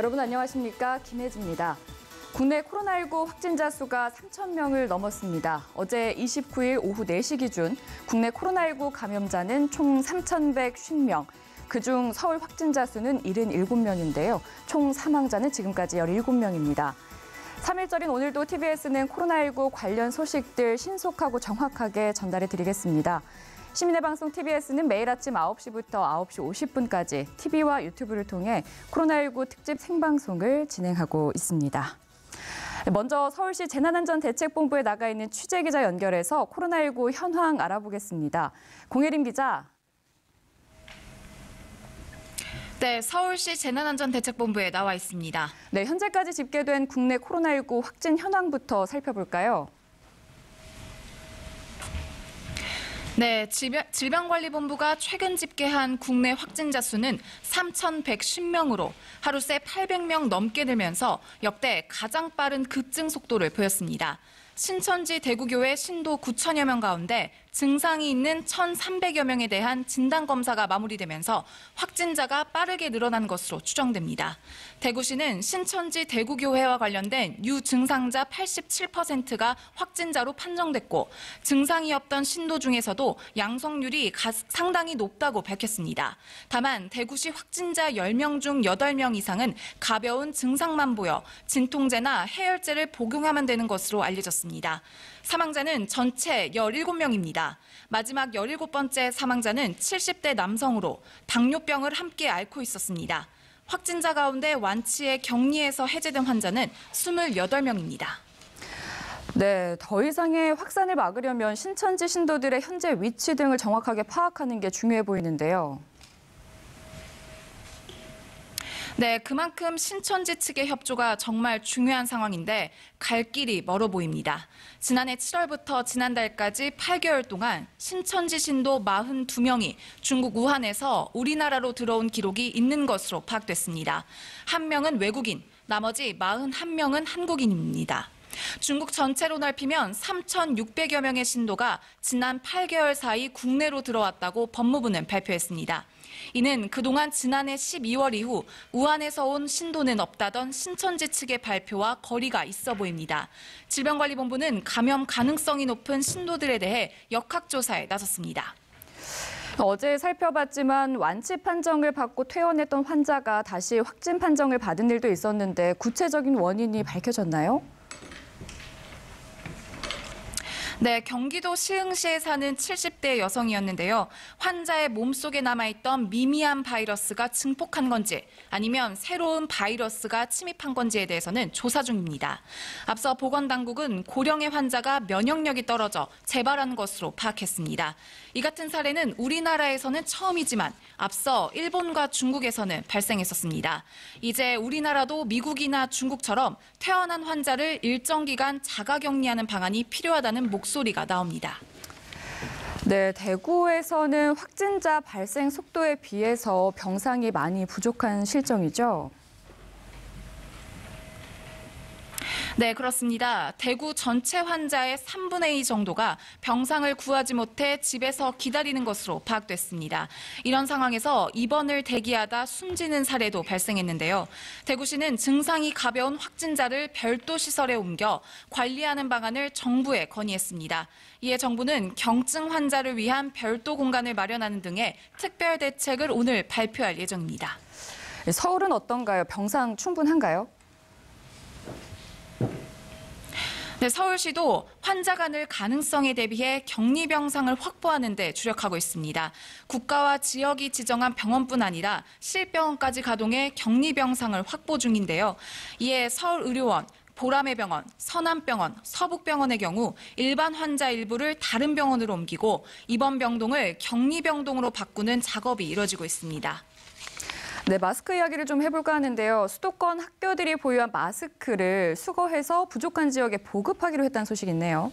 여러분 안녕하십니까? 김혜지입니다. 국내 코로나19 확진자 수가 3,000명을 넘었습니다. 어제 29일 오후 4시 기준 국내 코로나19 감염자는 총 3,150명. 그중 서울 확진자 수는 77명인데요. 총 사망자는 지금까지 17명입니다. 3일절인 오늘도 TBS는 코로나19 관련 소식들 신속하고 정확하게 전달해 드리겠습니다. 시민의 방송 TBS는 매일 아침 9시부터 9시 50분까지 TV와 유튜브를 통해 코로나19 특집 생방송을 진행하고 있습니다. 먼저 서울시 재난안전대책본부에 나가 있는 취재기자 연결해서 코로나19 현황 알아보겠습니다. 공혜림 기자. 네, 서울시 재난안전대책본부에 나와 있습니다. 네, 현재까지 집계된 국내 코로나19 확진 현황부터 살펴볼까요? 네, 질병관리본부가 최근 집계한 국내 확진자 수는 3,110명으로 하루 새 800명 넘게 늘면서 역대 가장 빠른 급증 속도를 보였습니다. 신천지 대구교회 신도 9천여 명 가운데 증상이 있는 1,300여 명에 대한 진단검사가 마무리되면서 확진자가 빠르게 늘어난 것으로 추정됩니다. 대구시는 신천지 대구교회와 관련된 유증상자 87%가 확진자로 판정됐고 증상이 없던 신도 중에서도 양성률이 상당히 높다고 밝혔습니다. 다만 대구시 확진자 10명 중 8명 이상은 가벼운 증상만 보여 진통제나 해열제를 복용하면 되는 것으로 알려졌습니다. 사망자는 전체 17명입니다. 마지막 17번째 사망자는 70대 남성으로 당뇨병을 함께 앓고 있었습니다. 확진자 가운데 완치해 격리에서 해제된 환자는 28명입니다. 네, 더 이상의 확산을 막으려면 신천지 신도들의 현재 위치 등을 정확하게 파악하는 게 중요해 보이는데요. 네, 그만큼 신천지 측의 협조가 정말 중요한 상황인데 갈 길이 멀어 보입니다. 지난해 7월부터 지난달까지 8개월 동안 신천지 신도 42명이 중국 우한에서 우리나라로 들어온 기록이 있는 것으로 파악됐습니다. 한 명은 외국인, 나머지 41명은 한국인입니다. 중국 전체로 넓히면 3,600여 명의 신도가 지난 8개월 사이 국내로 들어왔다고 법무부는 발표했습니다. 이는 그동안 지난해 12월 이후 우한에서 온 신도는 없다던 신천지 측의 발표와 거리가 있어 보입니다. 질병관리본부는 감염 가능성이 높은 신도들에 대해 역학조사에 나섰습니다. 어제 살펴봤지만 완치 판정을 받고 퇴원했던 환자가 다시 확진 판정을 받은 일도 있었는데 구체적인 원인이 밝혀졌나요? 네, 경기도 시흥시에 사는 70대 여성이었는데요. 환자의 몸속에 남아있던 미미한 바이러스가 증폭한 건지 아니면 새로운 바이러스가 침입한 건지에 대해서는 조사 중입니다. 앞서 보건당국은 고령의 환자가 면역력이 떨어져 재발한 것으로 파악했습니다. 이 같은 사례는 우리나라에서는 처음이지만 앞서 일본과 중국에서는 발생했었습니다. 이제 우리나라도 미국이나 중국처럼 퇴원한 환자를 일정 기간 자가격리하는 방안이 필요하다는 목소리가 나옵니다. 네, 대구에서는 확진자 발생 속도에 비해서 병상이 많이 부족한 실정이죠. 네, 그렇습니다. 대구 전체 환자의 3분의 2 정도가 병상을 구하지 못해 집에서 기다리는 것으로 파악됐습니다. 이런 상황에서 입원을 대기하다 숨지는 사례도 발생했는데요. 대구시는 증상이 가벼운 확진자를 별도 시설에 옮겨 관리하는 방안을 정부에 건의했습니다. 이에 정부는 경증 환자를 위한 별도 공간을 마련하는 등의 특별 대책을 오늘 발표할 예정입니다. 서울은 어떤가요? 병상 충분한가요? 네, 서울시도 환자가 늘 가능성에 대비해 격리 병상을 확보하는 데 주력하고 있습니다. 국가와 지역이 지정한 병원뿐 아니라 시립병원까지 가동해 격리 병상을 확보 중인데요. 이에 서울의료원, 보라매병원, 서남병원, 서북병원의 경우 일반 환자 일부를 다른 병원으로 옮기고 입원 병동을 격리 병동으로 바꾸는 작업이 이뤄지고 있습니다. 네, 마스크 이야기를 좀 해볼까 하는데요. 수도권 학교들이 보유한 마스크를 수거해서 부족한 지역에 보급하기로 했다는 소식이 있네요.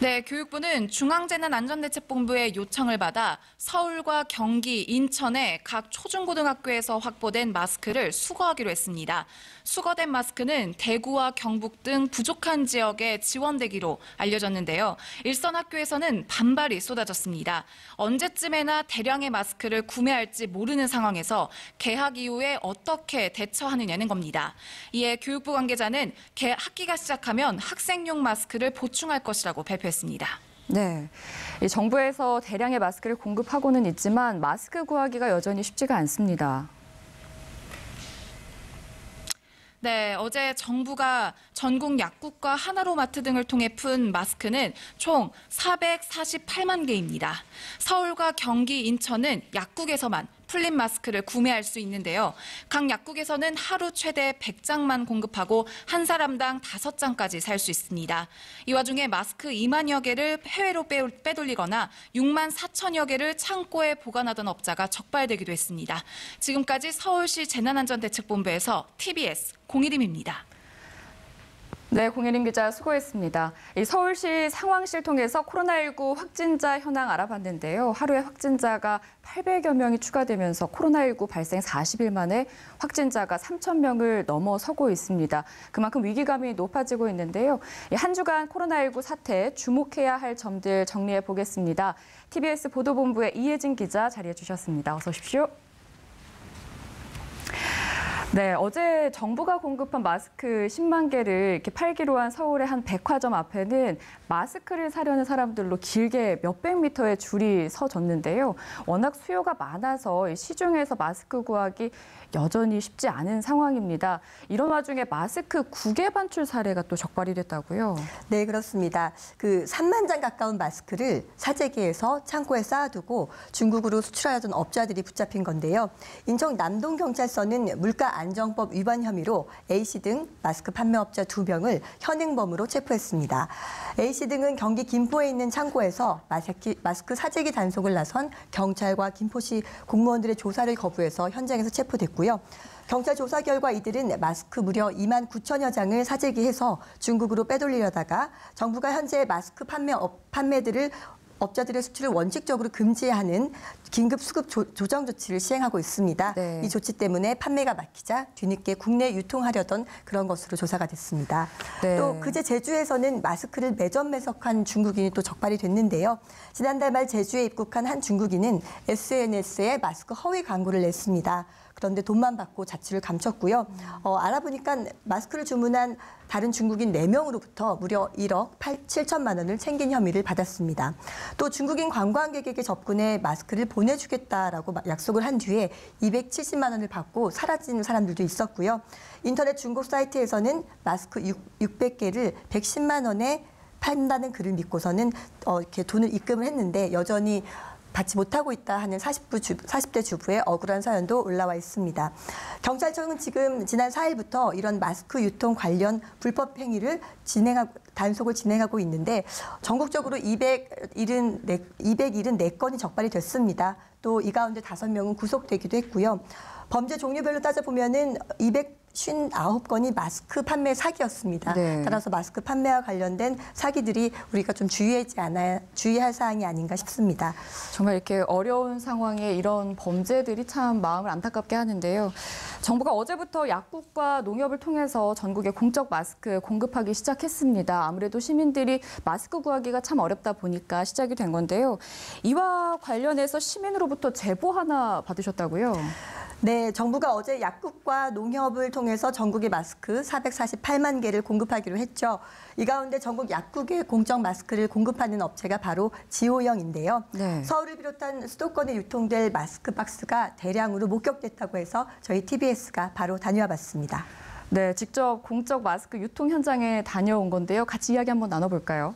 네, 교육부는 중앙재난안전대책본부의 요청을 받아 서울과 경기, 인천의 각 초중고등학교에서 확보된 마스크를 수거하기로 했습니다. 수거된 마스크는 대구와 경북 등 부족한 지역에 지원되기로 알려졌는데요. 일선 학교에서는 반발이 쏟아졌습니다. 언제쯤에나 대량의 마스크를 구매할지 모르는 상황에서 개학 이후에 어떻게 대처하느냐는 겁니다. 이에 교육부 관계자는 학기가 시작하면 학생용 마스크를 보충할 것이라고 발표했습니다. 네, 정부에서 대량의 마스크를 공급하고는 있지만 마스크 구하기가 여전히 쉽지가 않습니다. 네, 어제 정부가 전국 약국과 하나로마트 등을 통해 푼 마스크는 총 448만 개입니다. 서울과 경기, 인천은 약국에서만 풀린 마스크를 구매할 수 있는데요. 각 약국에서는 하루 최대 100장만 공급하고 한 사람당 5장까지 살 수 있습니다. 이 와중에 마스크 2만여 개를 해외로 빼돌리거나 6만 4천여 개를 창고에 보관하던 업자가 적발되기도 했습니다. 지금까지 서울시 재난안전대책본부에서 TBS 공일임입니다. 네, 공예림 기자 수고했습니다. 서울시 상황실 통해서 코로나19 확진자 현황 알아봤는데요. 하루에 확진자가 800여 명이 추가되면서 코로나19 발생 40일 만에 확진자가 3,000명을 넘어서고 있습니다. 그만큼 위기감이 높아지고 있는데요. 한 주간 코로나19 사태에 주목해야 할 점들 정리해 보겠습니다. TBS 보도본부의 이혜진 기자 자리해 주셨습니다. 어서 오십시오. 네, 어제 정부가 공급한 마스크 10만 개를 이렇게 팔기로 한 서울의 한 백화점 앞에는 마스크를 사려는 사람들로 길게 몇백 미터의 줄이 서졌는데요. 워낙 수요가 많아서 시중에서 마스크 구하기 여전히 쉽지 않은 상황입니다. 이런 와중에 마스크 국외 반출 사례가 또 적발이 됐다고요? 네, 그렇습니다. 3만 장 가까운 마스크를 사재기에서 창고에 쌓아두고 중국으로 수출하려던 업자들이 붙잡힌 건데요. 인천 남동경찰서는 물가안정법 위반 혐의로 A씨 등 마스크 판매업자 2명을 현행범으로 체포했습니다. A씨 등은 경기 김포에 있는 창고에서 마스크 사재기 단속을 나선 경찰과 김포시 공무원들의 조사를 거부해서 현장에서 체포됐고요. 경찰 조사 결과 이들은 마스크 무려 2만 9천여 장을 사재기해서 중국으로 빼돌리려다가 정부가 현재 마스크 판매들을 업자들의 수출을 원칙적으로 금지하는 긴급 수급 조정 조치를 시행하고 있습니다. 네. 이 조치 때문에 판매가 막히자 뒤늦게 국내 유통하려던 그런 것으로 조사가 됐습니다. 네. 또 그제 제주에서는 마스크를 매점매석한 중국인이 또 적발이 됐는데요. 지난달 말 제주에 입국한 한 중국인은 SNS에 마스크 허위 광고를 냈습니다. 그런데 돈만 받고 자취를 감췄고요. 알아보니까 마스크를 주문한 다른 중국인 4명으로부터 무려 1억 7천만 원을 챙긴 혐의를 받았습니다. 또 중국인 관광객에게 접근해 마스크를 보내주겠다라고 약속을 한 뒤에 270만 원을 받고 사라지는 사람들도 있었고요. 인터넷 중고 사이트에서는 마스크 600개를 110만 원에 판다는 글을 믿고서는 이렇게 돈을 입금을 했는데 여전히 받지 못하고 있다 하는 40대 주부의 억울한 사연도 올라와 있습니다. 경찰청은 지금 지난 4일부터 이런 마스크 유통 관련 불법 행위를 단속을 진행하고 있는데 전국적으로 274건이 적발이 됐습니다. 또 이 가운데 5명은 구속되기도 했고요. 범죄 종류별로 따져보면은 259건이 마스크 판매 사기였습니다. 네. 따라서 마스크 판매와 관련된 사기들이 우리가 좀 주의할 사항이 아닌가 싶습니다. 정말 이렇게 어려운 상황에 이런 범죄들이 참 마음을 안타깝게 하는데요. 정부가 어제부터 약국과 농협을 통해서 전국에 공적 마스크 공급하기 시작했습니다. 아무래도 시민들이 마스크 구하기가 참 어렵다 보니까 시작이 된 건데요. 이와 관련해서 시민으로부터 제보 하나 받으셨다고요? 네, 정부가 어제 약국과 농협을 통해서 전국에 마스크 448만 개를 공급하기로 했죠. 이 가운데 전국 약국에 공적 마스크를 공급하는 업체가 바로 지오영인데요. 네. 서울을 비롯한 수도권에 유통될 마스크 박스가 대량으로 목격됐다고 해서 저희 TBS가 바로 다녀와 봤습니다. 네, 직접 공적 마스크 유통 현장에 다녀온 건데요. 같이 이야기 한번 나눠볼까요?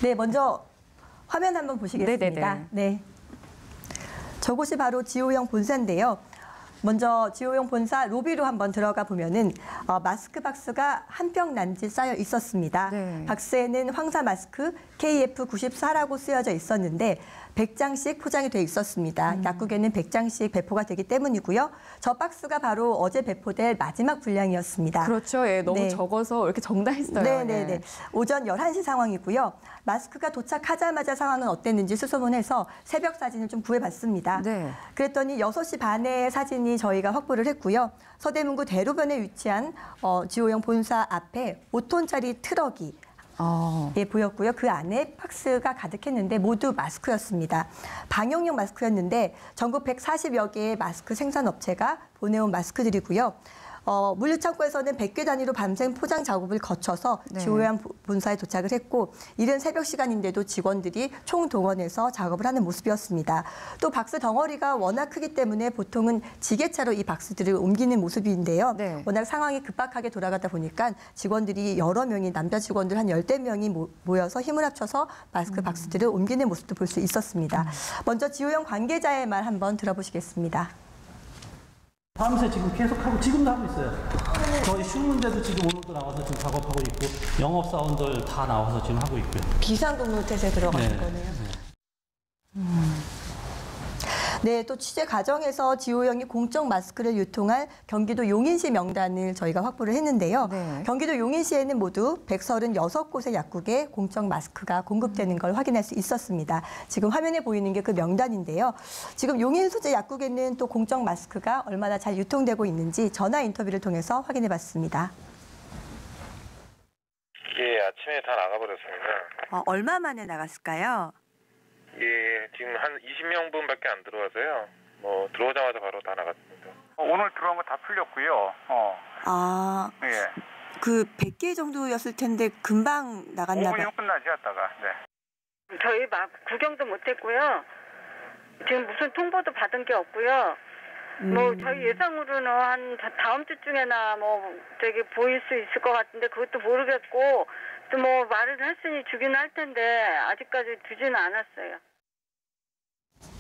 네, 먼저 화면 한번 보시겠습니다. 네네네. 네. 저곳이 바로 지오영 본사인데요. 먼저 지오영 본사 로비로 한번 들어가 보면은 마스크 박스가 한 평 난지 쌓여 있었습니다. 네. 박스에는 황사 마스크 KF94라고 쓰여져 있었는데 100장씩 포장이 돼 있었습니다. 약국에는 100장씩 배포가 되기 때문이고요. 저 박스가 바로 어제 배포될 마지막 분량이었습니다. 그렇죠. 예, 너무 네. 적어서 이렇게 적나있어요. 네네네. 예. 오전 11시 상황이고요. 마스크가 도착하자마자 상황은 어땠는지 수소문해서 새벽 사진을 좀 구해봤습니다. 네. 그랬더니 6시 반에 사진이 저희가 확보를 했고요. 서대문구 대로변에 위치한 지호영 본사 앞에 5톤짜리 트럭이 보였고요. 그 안에 박스가 가득했는데 모두 마스크였습니다. 방역용 마스크였는데 전국 140여 개의 마스크 생산업체가 보내온 마스크들이고요. 물류창고에서는 100개 단위로 밤샘 포장 작업을 거쳐서 네. 지호영 본사에 도착을 했고 이른 새벽 시간인데도 직원들이 총동원해서 작업을 하는 모습이었습니다. 또 박스 덩어리가 워낙 크기 때문에 보통은 지게차로 이 박스들을 옮기는 모습인데요. 네. 워낙 상황이 급박하게 돌아가다 보니까 직원들이 여러 명이 남자 직원들 한 10대명이 모여서 힘을 합쳐서 마스크 박스들을 옮기는 모습도 볼 수 있었습니다. 먼저 지호영 관계자의 말 한번 들어보시겠습니다. 밤새 지금 계속하고 지금도 하고 있어요. 저희 휴문제도 지금 오늘도 나와서 지금 작업하고 있고 영업사원들 다 나와서 지금 하고 있고요. 비상근무 태세에 들어가는 네. 거네요. 네, 또 취재 과정에서 지호영이 공적 마스크를 유통할 경기도 용인시 명단을 저희가 확보를 했는데요. 네. 경기도 용인시에는 모두 136곳의 약국에 공적 마스크가 공급되는 걸 확인할 수 있었습니다. 지금 화면에 보이는 게 그 명단인데요. 지금 용인 소재 약국에는 또 공적 마스크가 얼마나 잘 유통되고 있는지 전화 인터뷰를 통해서 확인해 봤습니다. 예, 아침에 다 나가버렸습니다. 얼마 만에 나갔을까요? 예, 지금 한 20명분밖에 안 들어와서요. 들어오자마자 바로 다 나갔습니다. 오늘 들어온 거 다 풀렸고요. 아, 예. 그 100개 정도였을 텐데 금방 나갔나 5분이면 봐요. 끝나지 않다가. 네. 저희 막 구경도 못했고요. 지금 무슨 통보도 받은 게 없고요. 저희 예상으로는 한 다음 주쯤에나 보일 수 있을 것 같은데 그것도 모르겠고 또 말을 했으니 주기는 할 텐데 아직까지 주지는 않았어요.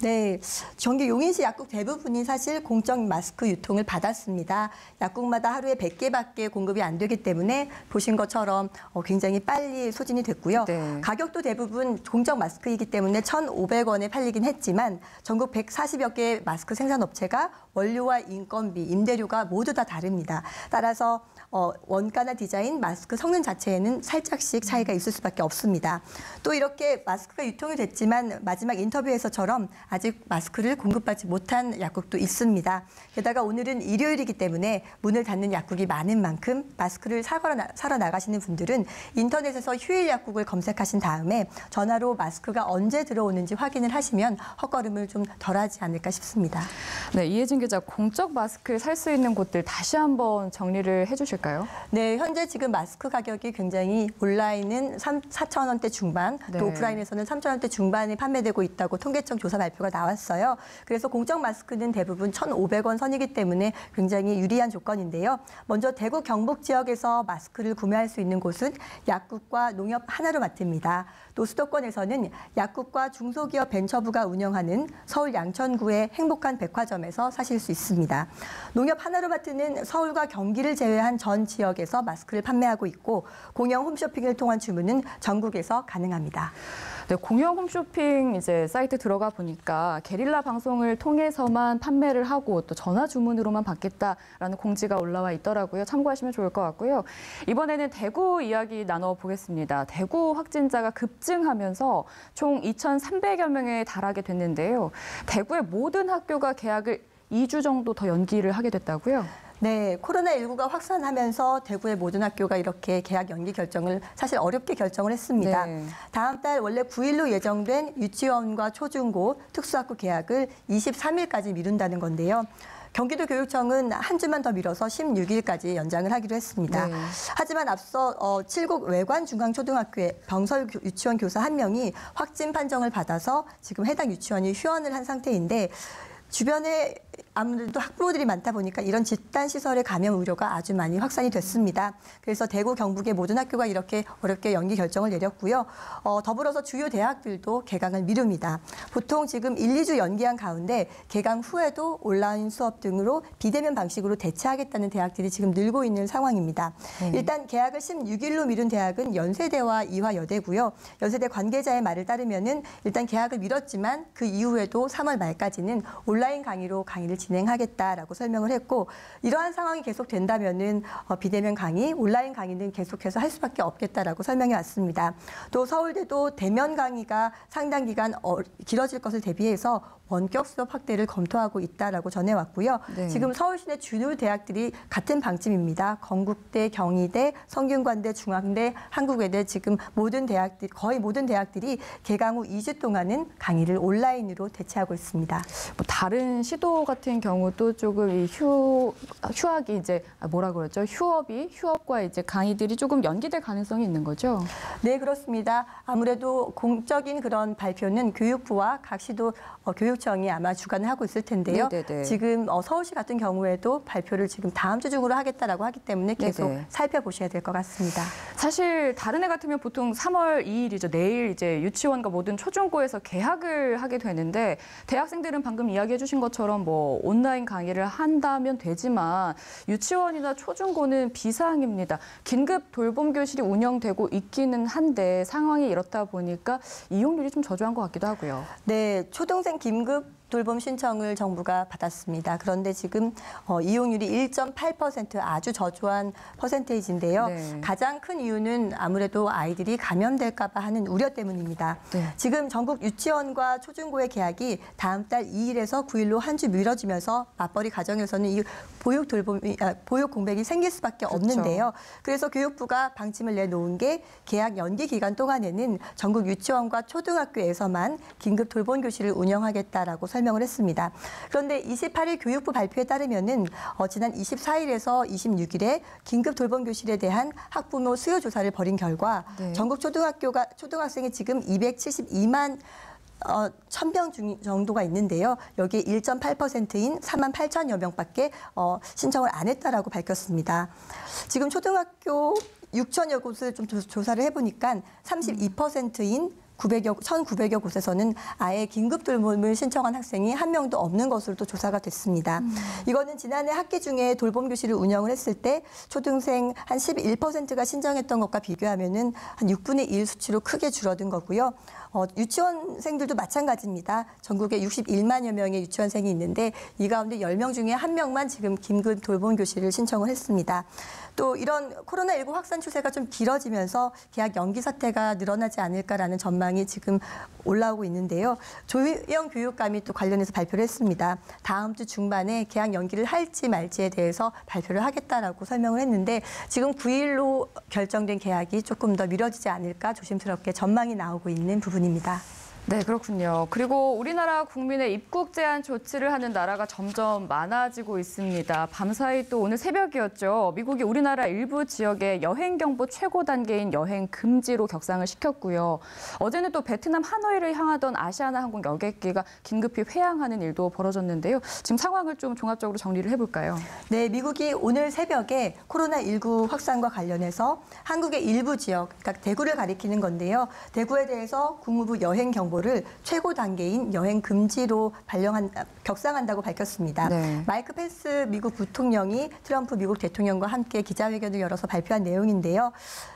네, 경기 용인시 약국 대부분이 사실 공적 마스크 유통을 받았습니다. 약국마다 하루에 100개밖에 공급이 안 되기 때문에 보신 것처럼 굉장히 빨리 소진이 됐고요. 네. 가격도 대부분 공적 마스크이기 때문에 1,500원에 팔리긴 했지만 전국 140여 개의 마스크 생산업체가 원료와 인건비, 임대료가 모두 다 다릅니다. 따라서 원가나 디자인, 마스크 성능 자체에는 살짝씩 차이가 있을 수밖에 없습니다. 또 이렇게 마스크가 유통이 됐지만 마지막 인터뷰에서처럼 아직 마스크를 공급받지 못한 약국도 있습니다. 게다가 오늘은 일요일이기 때문에 문을 닫는 약국이 많은 만큼 마스크를 사러 나가시는 분들은 인터넷에서 휴일 약국을 검색하신 다음에 전화로 마스크가 언제 들어오는지 확인을 하시면 헛걸음을 좀 덜하지 않을까 싶습니다. 네, 이혜진 기자, 공적 마스크를 살 수 있는 곳들 다시 한번 정리를 해주실까요? 네, 현재 지금 마스크 가격이 굉장히 온라인은 4,000원대 중반, 네. 또 오프라인에서는 3,000원대 중반이 판매되고 있다고 통계청 조사 발표가 나왔어요. 그래서 공적 마스크는 대부분 1,500원 선이기 때문에 굉장히 유리한 조건인데요. 먼저 대구 경북 지역에서 마스크를 구매할 수 있는 곳은 약국과 농협 하나로마트입니다. 또 수도권에서는 약국과 중소기업 벤처부가 운영하는 서울 양천구의 행복한 백화점에서 사실 수 있습니다. 농협 하나로마트는 서울과 경기를 제외한 전 지역에서 마스크를 판매하고 있고 공영 홈쇼핑을 통한 주문은 전국에서 가능합니다. 네, 공영 홈쇼핑 이제 사이트 들어가 보니까 게릴라 방송을 통해서만 판매를 하고 또 전화 주문으로만 받겠다라는 공지가 올라와 있더라고요. 참고하시면 좋을 것 같고요. 이번에는 대구 이야기 나눠보겠습니다. 대구 확진자가 급증하면서 총 2,300여 명에 달하게 됐는데요. 대구의 모든 학교가 개학을 2주 정도 더 연기를 하게 됐다고요? 네, 코로나19가 확산하면서 대구의 모든 학교가 이렇게 개학 연기 결정을 사실 어렵게 결정을 했습니다. 네. 다음 달 원래 9일로 예정된 유치원과 초중고 특수학교 개학을 23일까지 미룬다는 건데요. 경기도 교육청은 한 주만 더 미뤄서 16일까지 연장을 하기로 했습니다. 네. 하지만 앞서 칠곡 외관중앙초등학교의 병설 유치원 교사 1명이 확진 판정을 받아서 지금 해당 유치원이 휴원을 한 상태인데 주변에 아무래도 학부모들이 많다 보니까 이런 집단 시설의 감염 우려가 아주 많이 확산이 됐습니다. 그래서 대구, 경북의 모든 학교가 이렇게 어렵게 연기 결정을 내렸고요. 더불어서 주요 대학들도 개강을 미룹니다. 보통 지금 1, 2주 연기한 가운데 개강 후에도 온라인 수업 등으로 비대면 방식으로 대체하겠다는 대학들이 지금 늘고 있는 상황입니다. 일단 개학을 16일로 미룬 대학은 연세대와 이화여대고요. 연세대 관계자의 말을 따르면은 일단 개학을 미뤘지만 그 이후에도 3월 말까지는 온라인 강의로 강의를 진행하겠다라고 설명을 했고, 이러한 상황이 계속된다면은 비대면 강의, 온라인 강의는 계속해서 할 수밖에 없겠다라고 설명해 왔습니다. 또 서울대도 대면 강의가 상당 기간 길어질 것을 대비해서 원격 수업 확대를 검토하고 있다라고 전해왔고요. 네. 지금 서울시내 주요 대학들이 같은 방침입니다. 건국대, 경희대, 성균관대, 중앙대, 한국외대 지금 거의 모든 대학들이 개강 후 2주 동안은 강의를 온라인으로 대체하고 있습니다. 뭐 다른 시도 같은 경우도 조금 이 휴학이 이제 뭐라 그러죠? 휴업과 이제 강의들이 조금 연기될 가능성이 있는 거죠? 네, 그렇습니다. 아무래도 공적인 그런 발표는 교육부와 각 시도 교육청이 아마 주관을 하고 있을 텐데요. 네네네. 지금 서울시 같은 경우에도 발표를 지금 다음 주 중으로 하겠다라고 하기 때문에 계속 네네. 살펴보셔야 될 것 같습니다. 사실 다른 애 같으면 보통 3월 2일이죠. 내일 이제 유치원과 모든 초중고에서 개학을 하게 되는데 대학생들은 방금 이야기해 주신 것처럼 뭐 온라인 강의를 한다면 되지만 유치원이나 초중고는 비상입니다. 긴급 돌봄 교실이 운영되고 있기는 한데 상황이 이렇다 보니까 이용률이 좀 저조한 것 같기도 하고요. 네, 초등생 긴급 돌봄 신청을 정부가 받았습니다. 그런데 지금 이용률이 1.8% 아주 저조한 퍼센테이지인데요. 네. 가장 큰 이유는 아무래도 아이들이 감염될까 봐 하는 우려 때문입니다. 네. 지금 전국 유치원과 초중고의 개학이 다음 달 2일에서 9일로 한 주 미뤄지면서 맞벌이 가정에서는 이 보육 공백이 생길 수밖에 그렇죠. 없는데요. 그래서 교육부가 방침을 내놓은 게 개학 연기 기간 동안에는 전국 유치원과 초등학교에서만 긴급 돌봄 교실을 운영하겠다라고 설명을 했습니다. 그런데 28일 교육부 발표에 따르면은 지난 24일에서 26일에 긴급 돌봄 교실에 대한 학부모 수요 조사를 벌인 결과 네. 전국 초등학생이 지금 272만 1,000명 정도가 있는데요. 여기에 1.8%인 4만 8천여 명밖에 신청을 안 했다라고 밝혔습니다. 지금 초등학교 6천여 곳을 좀 조사를 해보니까 32%인 1,900여 곳에서는 아예 긴급 돌봄을 신청한 학생이 한 명도 없는 것으로 또 조사가 됐습니다. 이거는 지난해 학기 중에 돌봄 교실을 운영을 했을 때 초등생 한 11%가 신청했던 것과 비교하면은 한 6분의 1 수치로 크게 줄어든 거고요. 유치원생들도 마찬가지입니다. 전국에 61만여 명의 유치원생이 있는데 이 가운데 10명 중에 1명만 지금 긴급 돌봄 교실을 신청을 했습니다. 또 이런 코로나19 확산 추세가 좀 길어지면서 개학 연기 사태가 늘어나지 않을까라는 전망이 지금 올라오고 있는데요. 조희영 교육감이 또 관련해서 발표를 했습니다. 다음 주 중반에 개학 연기를 할지 말지에 대해서 발표를 하겠다라고 설명을 했는데 지금 9일로 결정된 개학이 조금 더 미뤄지지 않을까 조심스럽게 전망이 나오고 있는 부분입니다. 네, 그렇군요. 그리고 우리나라 국민의 입국 제한 조치를 하는 나라가 점점 많아지고 있습니다. 밤사이 또 오늘 새벽이었죠. 미국이 우리나라 일부 지역의 여행 경보 최고 단계인 여행 금지로 격상을 시켰고요. 어제는 또 베트남 하노이를 향하던 아시아나 항공 여객기가 긴급히 회항하는 일도 벌어졌는데요. 지금 상황을 좀 종합적으로 정리를 해볼까요? 네, 미국이 오늘 새벽에 코로나19 확산과 관련해서 한국의 일부 지역, 그러니까 대구를 가리키는 건데요. 대구에 대해서 국무부 여행 경보를 최고 단계인 여행 금지로 격상한다고 밝혔습니다. 네. 마이크 펜스 미국 부통령이 트럼프 미국 대통령과 함께 기자회견을 열어서 발표한 내용인데요.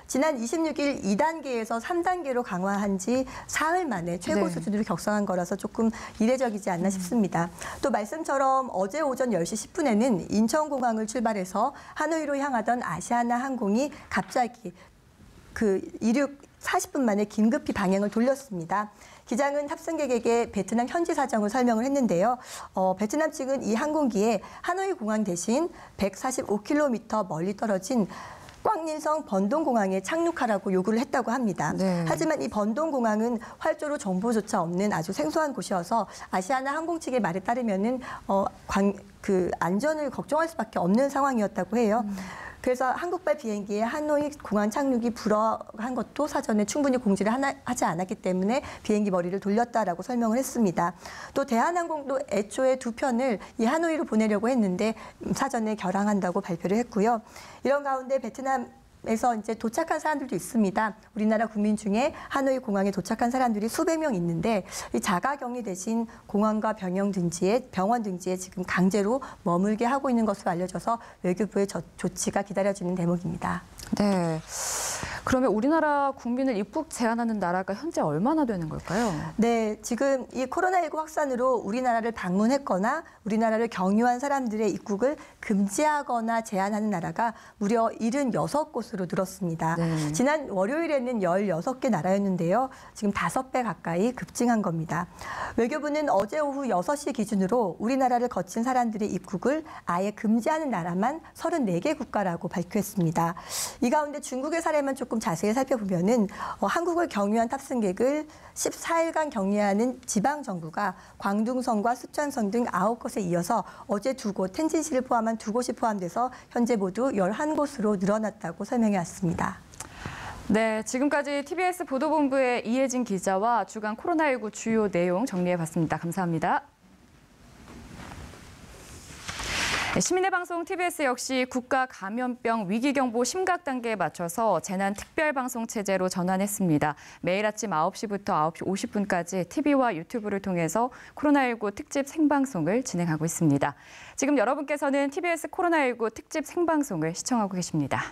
지난 26일 2단계에서 3단계로 강화한 지 사흘 만에 최고 네. 수준으로 격상한 거라서 조금 이례적이지 않나 싶습니다. 또 말씀처럼 어제 오전 10시 10분에는 인천공항을 출발해서 하노이로 향하던 아시아나 항공이 갑자기 이륙 40분 만에 긴급히 방향을 돌렸습니다. 기장은 탑승객에게 베트남 현지 사정을 설명을 했는데요. 베트남 측은 이 항공기에 하노이 공항 대신 145km 멀리 떨어진 꽝린성 번동공항에 착륙하라고 요구를 했다고 합니다. 네. 하지만 이 번동공항은 활주로 정보조차 없는 아주 생소한 곳이어서 아시아나 항공 측의 말에 따르면은 안전을 걱정할 수밖에 없는 상황이었다고 해요. 그래서 한국발 비행기의 하노이 공항 착륙이 불허한 것도 사전에 충분히 공지를 하지 않았기 때문에 비행기 머리를 돌렸다라고 설명을 했습니다. 또 대한항공도 애초에 2편을 이 하노이로 보내려고 했는데 사전에 결항한다고 발표를 했고요. 이런 가운데 베트남에서 이제 도착한 사람들도 있습니다. 우리나라 국민 중에 하노이 공항에 도착한 사람들이 수백 명 있는데 이 자가격리 대신 공항과 병원 등지에 지금 강제로 머물게 하고 있는 것으로 알려져서 외교부의 조치가 기다려지는 대목입니다. 네. 그러면 우리나라 국민을 입국 제한하는 나라가 현재 얼마나 되는 걸까요? 네, 지금 이 코로나19 확산으로 우리나라를 방문했거나 우리나라를 경유한 사람들의 입국을 금지하거나 제한하는 나라가 무려 76곳으로 늘었습니다. 네. 지난 월요일에는 16개 나라였는데요. 지금 5배 가까이 급증한 겁니다. 외교부는 어제 오후 6시 기준으로 우리나라를 거친 사람들의 입국을 아예 금지하는 나라만 34개 국가라고 발표했습니다. 이 가운데 중국의 사례만 조금 자세히 살펴보면은 한국을 경유한 탑승객을 14일간 격리하는 지방 정부가 광둥성과 습전성 등 9곳에 이어서 어제 2곳, 텐진시를 포함한 2곳이 포함돼서 현재 모두 11곳으로 늘어났다고 설명해 왔습니다. 네, 지금까지 TBS 보도본부의 이혜진 기자와 주간 코로나19 주요 내용 정리해봤습니다. 감사합니다. 시민의 방송 TBS 역시 국가 감염병 위기경보 심각 단계에 맞춰서 재난특별방송 체제로 전환했습니다. 매일 아침 9시부터 9시 50분까지 TV와 유튜브를 통해서 코로나19 특집 생방송을 진행하고 있습니다. 지금 여러분께서는 TBS 코로나19 특집 생방송을 시청하고 계십니다.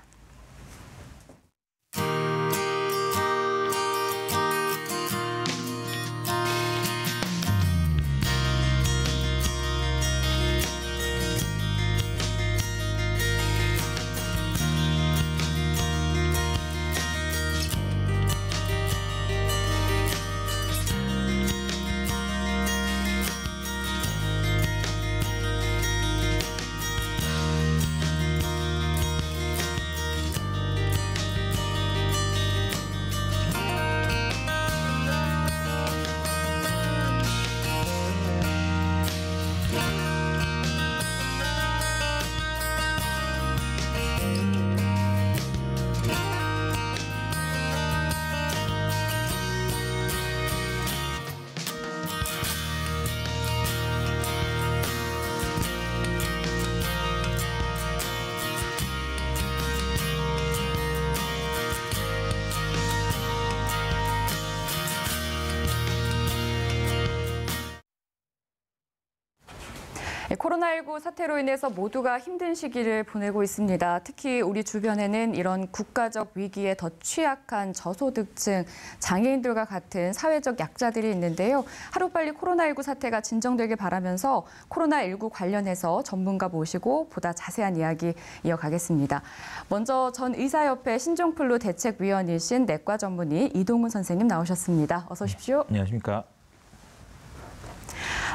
코로나19 사태로 인해서 모두가 힘든 시기를 보내고 있습니다. 특히 우리 주변에는 이런 국가적 위기에 더 취약한 저소득층, 장애인들과 같은 사회적 약자들이 있는데요. 하루빨리 코로나19 사태가 진정되길 바라면서 코로나19 관련해서 전문가 모시고 보다 자세한 이야기 이어가겠습니다. 먼저 전 의사협회 신종플루 대책위원이신 내과 전문의 이동훈 선생님 나오셨습니다. 어서 오십시오. 안녕하십니까.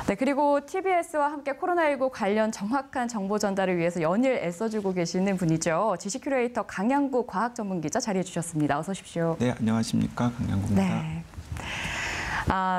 네, 그리고 TBS와 함께 코로나19 관련 정확한 정보 전달을 위해서 연일 애써주고 계시는 분이죠. 지식 큐레이터 강양구 과학전문기자 자리해 주셨습니다. 어서 오십시오. 네, 안녕하십니까. 강양구입니다. 네.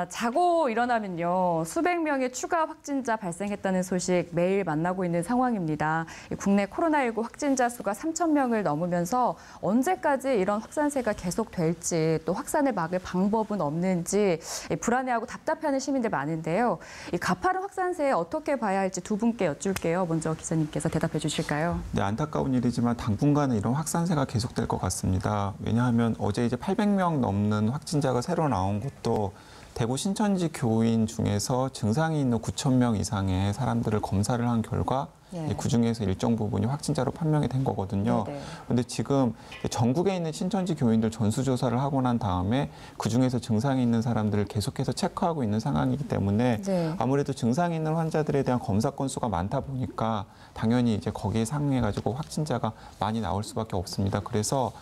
자고 일어나면요. 수백 명의 추가 확진자 발생했다는 소식 매일 만나고 있는 상황입니다. 국내 코로나19 확진자 수가 3,000명을 넘으면서 언제까지 이런 확산세가 계속될지 또 확산을 막을 방법은 없는지 불안해하고 답답해하는 시민들 많은데요. 이 가파른 확산세에 어떻게 봐야 할지 두 분께 여쭐게요. 먼저 기자님께서 대답해 주실까요? 네, 안타까운 일이지만 당분간은 이런 확산세가 계속될 것 같습니다. 왜냐하면 어제 이제 800명 넘는 확진자가 새로 나온 것도 대구 신천지 교인 중에서 증상이 있는 9,000명 이상의 사람들을 검사를 한 결과 네. 그중에서 일정 부분이 확진자로 판명이 된 거거든요. 그런데 지금 전국에 있는 신천지 교인들 전수조사를 하고 난 다음에 그중에서 증상이 있는 사람들을 계속해서 체크하고 있는 상황이기 때문에 네. 아무래도 증상이 있는 환자들에 대한 검사 건수가 많다 보니까 당연히 이제 거기에 상응해가지고 확진자가 많이 나올 수밖에 없습니다. 그래서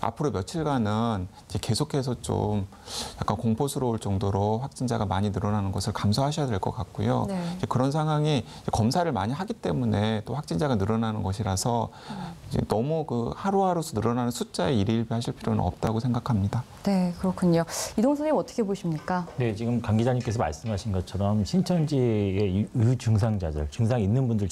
앞으로 며칠간은 이제 계속해서 좀 약간 공포스러울 정도로 확진자가 많이 늘어나는 것을 감수하셔야 될 것 같고요. 네. 이제 그런 상황이 검사를 많이 하기 때문에 또 확진자가 늘어나는 것이라서 이제 너무 그 하루하루 늘어나는 숫자에 일일비하실 필요는 없다고 생각합니다. 네, 그렇군요. 이동 선생님 어떻게 보십니까? 네, 지금 강 기자님께서 말씀하신 것처럼 신천지의 유증상자들, 증상이 있는 분들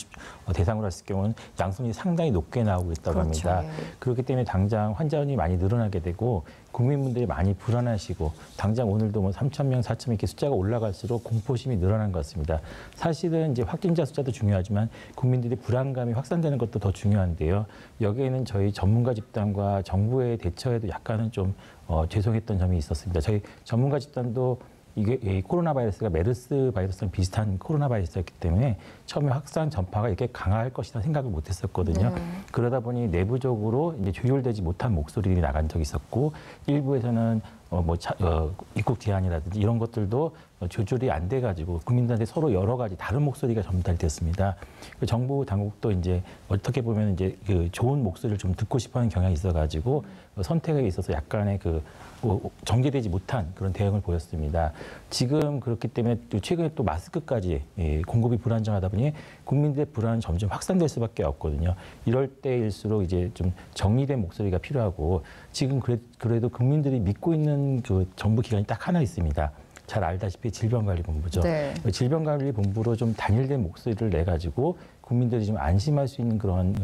대상으로 했을 경우는 양성이 상당히 높게 나오고 있다고 그렇죠. 합니다. 그렇기 때문에 당장 환자원이 많이 늘어나게 되고 국민분들이 많이 불안하시고 당장 오늘도 뭐 3,000명, 4,000명 이렇게 숫자가 올라갈수록 공포심이 늘어난 것 같습니다. 사실은 이제 확진자 숫자도 중요하지만 국민들의 불안감이 확산되는 것도 더 중요한데요. 여기에는 저희 전문가 집단과 정부의 대처에도 약간은 좀 죄송했던 점이 있었습니다. 저희 전문가 집단도 이게 이 코로나 바이러스가 메르스 바이러스랑 비슷한 코로나 바이러스였기 때문에 처음에 확산 전파가 이렇게 강할 것이라는 생각을 못했었거든요. 그러다 보니 내부적으로 이제 조율되지 못한 목소리들이 나간 적이 있었고 일부에서는 입국 제한이라든지 이런 것들도 조절이 안 돼가지고 국민들한테 서로 여러 가지 다른 목소리가 전달됐습니다. 정부 당국도 이제 어떻게 보면 이제 그 좋은 목소리를 좀 듣고 싶어하는 경향이 있어가지고 선택에 있어서 약간의 정제되지 못한 그런 대응을 보였습니다. 지금 그렇기 때문에 최근에 또 마스크까지 공급이 불안정하다 보니 국민들의 불안은 점점 확산될 수밖에 없거든요. 이럴 때일수록 이제 좀 정리된 목소리가 필요하고 지금 그래도 국민들이 믿고 있는 그 정부 기관이 딱 하나 있습니다. 잘 알다시피 질병관리본부죠. 네. 질병관리본부로 좀 단일된 목소리를 내가지고 국민들이 좀 안심할 수 있는 그런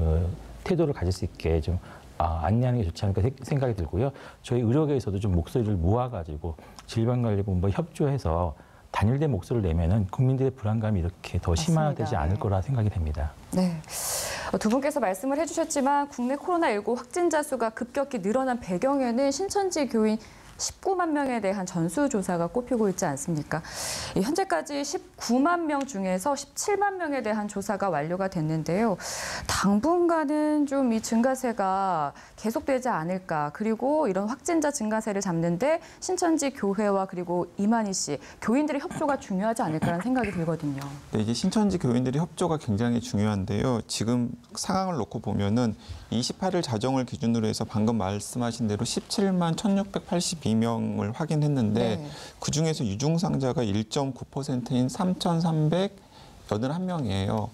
태도를 가질 수 있게 좀 안내하는 게 좋지 않을까 생각이 들고요. 저희 의료계에서도 좀 목소리를 모아가지고 질병관리본부와 협조해서 단일된 목소리를 내면은 국민들의 불안감이 이렇게 더 심화되지 않을 거라 생각이 됩니다. 네. 두 분께서 말씀을 해주셨지만 국내 코로나19 확진자 수가 급격히 늘어난 배경에는 신천지 교인 19만 명에 대한 전수조사가 꼽히고 있지 않습니까? 현재까지 19만 명 중에서 17만 명에 대한 조사가 완료가 됐는데요. 당분간은 좀 이 증가세가 계속되지 않을까. 그리고 이런 확진자 증가세를 잡는데 신천지 교회와 그리고 이만희 씨, 교인들의 협조가 중요하지 않을까라는 생각이 들거든요. 네, 이게 신천지 교인들의 협조가 굉장히 중요한데요. 지금 상황을 놓고 보면은 28일 자정을 기준으로 해서 방금 말씀하신 대로 17만 1,682명을 확인했는데 네. 그중에서 유증상자가 1.9%인 3,381명이에요.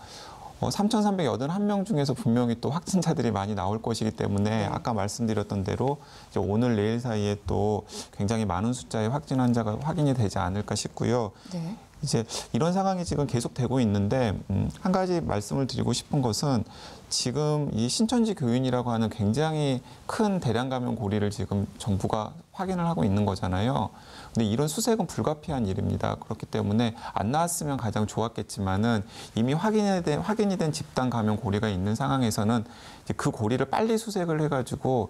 3,381명 중에서 분명히 또 확진자들이 많이 나올 것이기 때문에 아까 말씀드렸던 대로 이제 오늘 내일 사이에 또 굉장히 많은 숫자의 확진 환자가 확인이 되지 않을까 싶고요. 네. 이제 이런 상황이 지금 계속되고 있는데 한 가지 말씀을 드리고 싶은 것은 지금 이 신천지 교인이라고 하는 굉장히 큰 대량 감염 고리를 지금 정부가 확인을 하고 있는 거잖아요. 근데 이런 수색은 불가피한 일입니다. 그렇기 때문에 안 나왔으면 가장 좋았겠지만은 이미 확인이 된 집단 감염 고리가 있는 상황에서는 이제 그 고리를 빨리 수색을 해가지고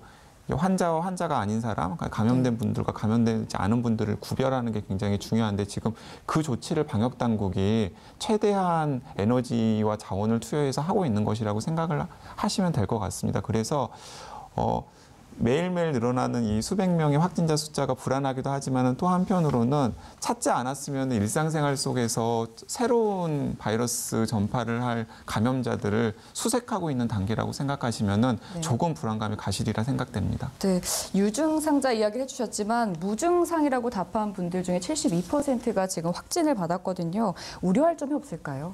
환자와 환자가 아닌 사람, 감염된 분들과 감염되지 않은 분들을 구별하는 게 굉장히 중요한데 지금 그 조치를 방역 당국이 최대한 에너지와 자원을 투여해서 하고 있는 것이라고 생각을 하시면 될 것 같습니다. 그래서 매일매일 늘어나는 이 수백 명의 확진자 숫자가 불안하기도 하지만 또 한편으로는 찾지 않았으면 일상생활 속에서 새로운 바이러스 전파를 할 감염자들을 수색하고 있는 단계라고 생각하시면 조금 불안감이 가시리라 생각됩니다. 네, 유증상자 이야기를 해주셨지만 무증상이라고 답한 분들 중에 72%가 지금 확진을 받았거든요. 우려할 점이 없을까요?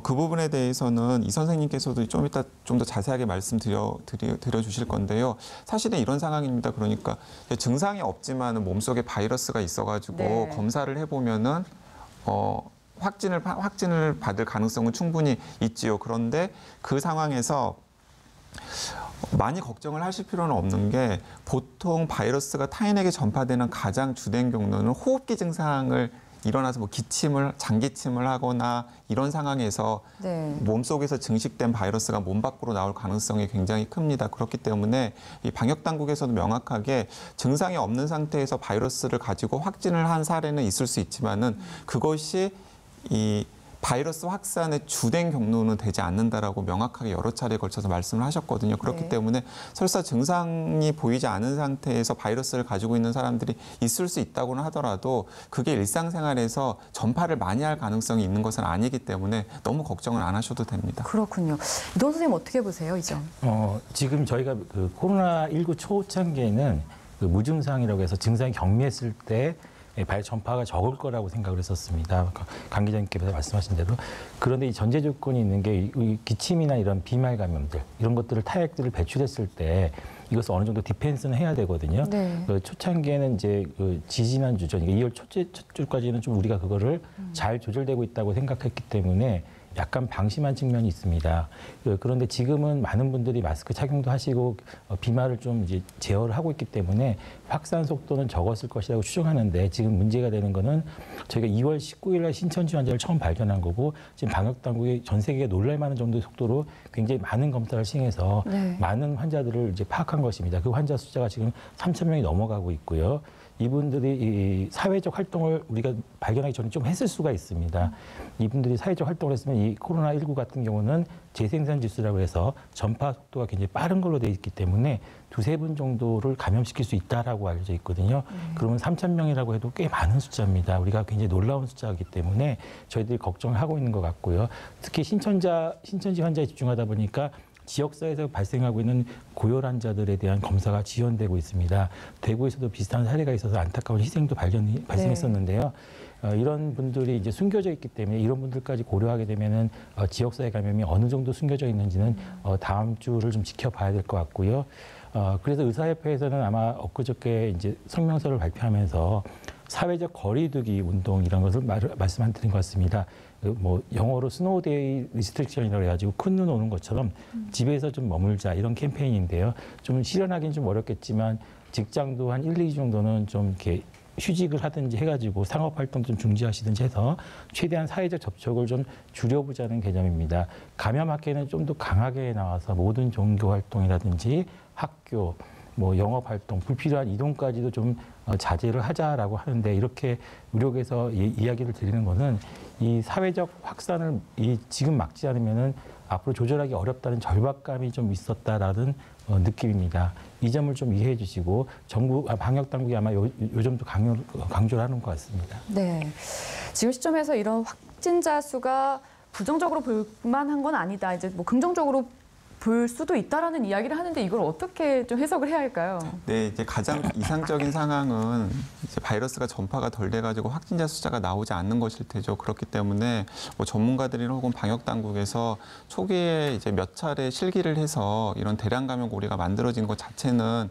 그 부분에 대해서는 이 선생님께서도 좀 이따 좀 더 자세하게 말씀드려 주실 건데요. 사실은 이런 상황입니다. 그러니까 증상이 없지만 몸속에 바이러스가 있어가지고 검사를 해보면은 확진을 받을 가능성은 충분히 있지요. 그런데 그 상황에서 많이 걱정을 하실 필요는 없는 게 보통 바이러스가 타인에게 전파되는 가장 주된 경로는 호흡기 증상을 일어나서 뭐 장기침을 하거나 이런 상황에서 몸속에서 증식된 바이러스가 몸 밖으로 나올 가능성이 굉장히 큽니다. 그렇기 때문에 이 방역 당국에서도 명확하게 증상이 없는 상태에서 바이러스를 가지고 확진을 한 사례는 있을 수 있지만은 그것이 이 바이러스 확산의 주된 경로는 되지 않는다라고 명확하게 여러 차례에 걸쳐서 말씀을 하셨거든요. 그렇기 네. 때문에 설사 증상이 보이지 않은 상태에서 바이러스를 가지고 있는 사람들이 있을 수 있다고는 하더라도 그게 일상생활에서 전파를 많이 할 가능성이 있는 것은 아니기 때문에 너무 걱정을 안 하셔도 됩니다. 그렇군요. 이동훈 선생님 어떻게 보세요, 이 점? 지금 저희가 그 코로나19 초창기에는 그 무증상이라고 해서 증상이 경미했을 때 전파가 적을 거라고 생각을 했었습니다. 강 기자님께서 말씀하신 대로. 그런데 이 전제 조건이 있는 게 이 기침이나 이런 비말 감염들 이런 것들을 타액들을 배출했을 때 이것을 어느 정도 디펜스는 해야 되거든요. 네. 그 초창기에는 이제 그 지지난 주죠. 2월 첫 주까지는 좀 우리가 그거를 잘 조절되고 있다고 생각했기 때문에 약간 방심한 측면이 있습니다. 그런데 지금은 많은 분들이 마스크 착용도 하시고 비말을 좀 이제 제어를 하고 있기 때문에 확산 속도는 적었을 것이라고 추정하는데 지금 문제가 되는 거는 저희가 2월 19일 날 신천지 환자를 처음 발견한 거고 지금 방역 당국이 전 세계에 놀랄 만한 정도의 속도로 굉장히 많은 검사를 시행해서 네. 많은 환자들을 이제 파악한 것입니다. 그 환자 숫자가 지금 3,000명이 넘어가고 있고요. 이분들이 이 사회적 활동을 우리가 발견하기 전에 좀 했을 수가 있습니다. 이분들이 사회적 활동을 했으면 이 코로나19 같은 경우는 재생산 지수라고 해서 전파 속도가 굉장히 빠른 걸로 되어 있기 때문에 두세 분 정도를 감염시킬 수 있다라고 알려져 있거든요. 그러면 3,000명이라고 해도 꽤 많은 숫자입니다. 우리가 굉장히 놀라운 숫자이기 때문에 저희들이 걱정을 하고 있는 것 같고요. 특히 신천지 환자에 집중하다 보니까 지역사회에서 발생하고 있는 고열 환자들에 대한 검사가 지연되고 있습니다. 대구에서도 비슷한 사례가 있어서 안타까운 희생도 발생했었는데요. 이런 분들이 이제 숨겨져 있기 때문에 이런 분들까지 고려하게 되면은 지역사회 감염이 어느 정도 숨겨져 있는지는 다음 주를 좀 지켜봐야 될 것 같고요. 그래서 의사협회에서는 아마 엊그저께 이제 성명서를 발표하면서 사회적 거리두기 운동 이런 것을 말씀드린 것 같습니다. 뭐 영어로 스노우데이 리스트릭션이라고 해가지고 큰 눈 오는 것처럼 집에서 좀 머물자 이런 캠페인인데요. 좀 실현하기는 좀 어렵겠지만 직장도 한 1, 2주 정도는 좀 이렇게 휴직을 하든지 해가지고 상업 활동 좀 중지하시든지 해서 최대한 사회적 접촉을 좀 줄여보자는 개념입니다. 감염학회는 좀 더 강하게 나와서 모든 종교 활동이라든지 학교, 뭐 영업 활동, 불필요한 이동까지도 좀 자제를 하자라고 하는데 이렇게 의료계에서 이야기를 드리는 거는 이 사회적 확산을 지금 막지 않으면은 앞으로 조절하기 어렵다는 절박감이 좀 있었다라는 느낌입니다. 이 점을 좀 이해해 주시고 정부 방역 당국이 아마 요 점도 강조를 하는 것 같습니다. 네, 지금 시점에서 이런 확진자 수가 부정적으로 볼 만한 건 아니다. 이제 뭐 긍정적으로 볼 수도 있다라는 이야기를 하는데 이걸 어떻게 좀 해석을 해야 할까요? 네, 이제 가장 이상적인 상황은 이제 바이러스가 전파가 덜 돼가지고 확진자 숫자가 나오지 않는 것일 테죠. 그렇기 때문에 뭐 전문가들이나 혹은 방역 당국에서 초기에 이제 몇 차례 실기를 해서 이런 대량 감염 고리가 만들어진 것 자체는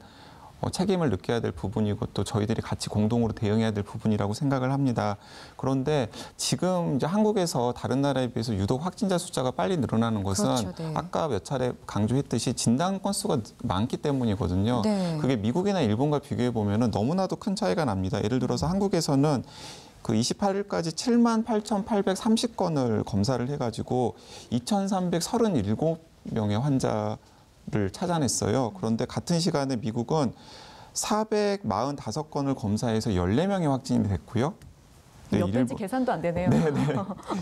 책임을 느껴야 될 부분이고 또 저희들이 같이 공동으로 대응해야 될 부분이라고 생각을 합니다. 그런데 지금 이제 한국에서 다른 나라에 비해서 유독 확진자 숫자가 빨리 늘어나는 것은 그렇죠, 네. 아까 몇 차례 강조했듯이 진단 건수가 많기 때문이거든요. 네. 그게 미국이나 일본과 비교해 보면은 너무나도 큰 차이가 납니다. 예를 들어서 한국에서는 그 28일까지 78,830건을 검사를 해가지고 2,337명의 환자를 찾아냈어요. 그런데 같은 시간에 미국은 445건을 검사해서 14명이 확진이 됐고요. 몇 배인지 계산도 안 되네요. 네네.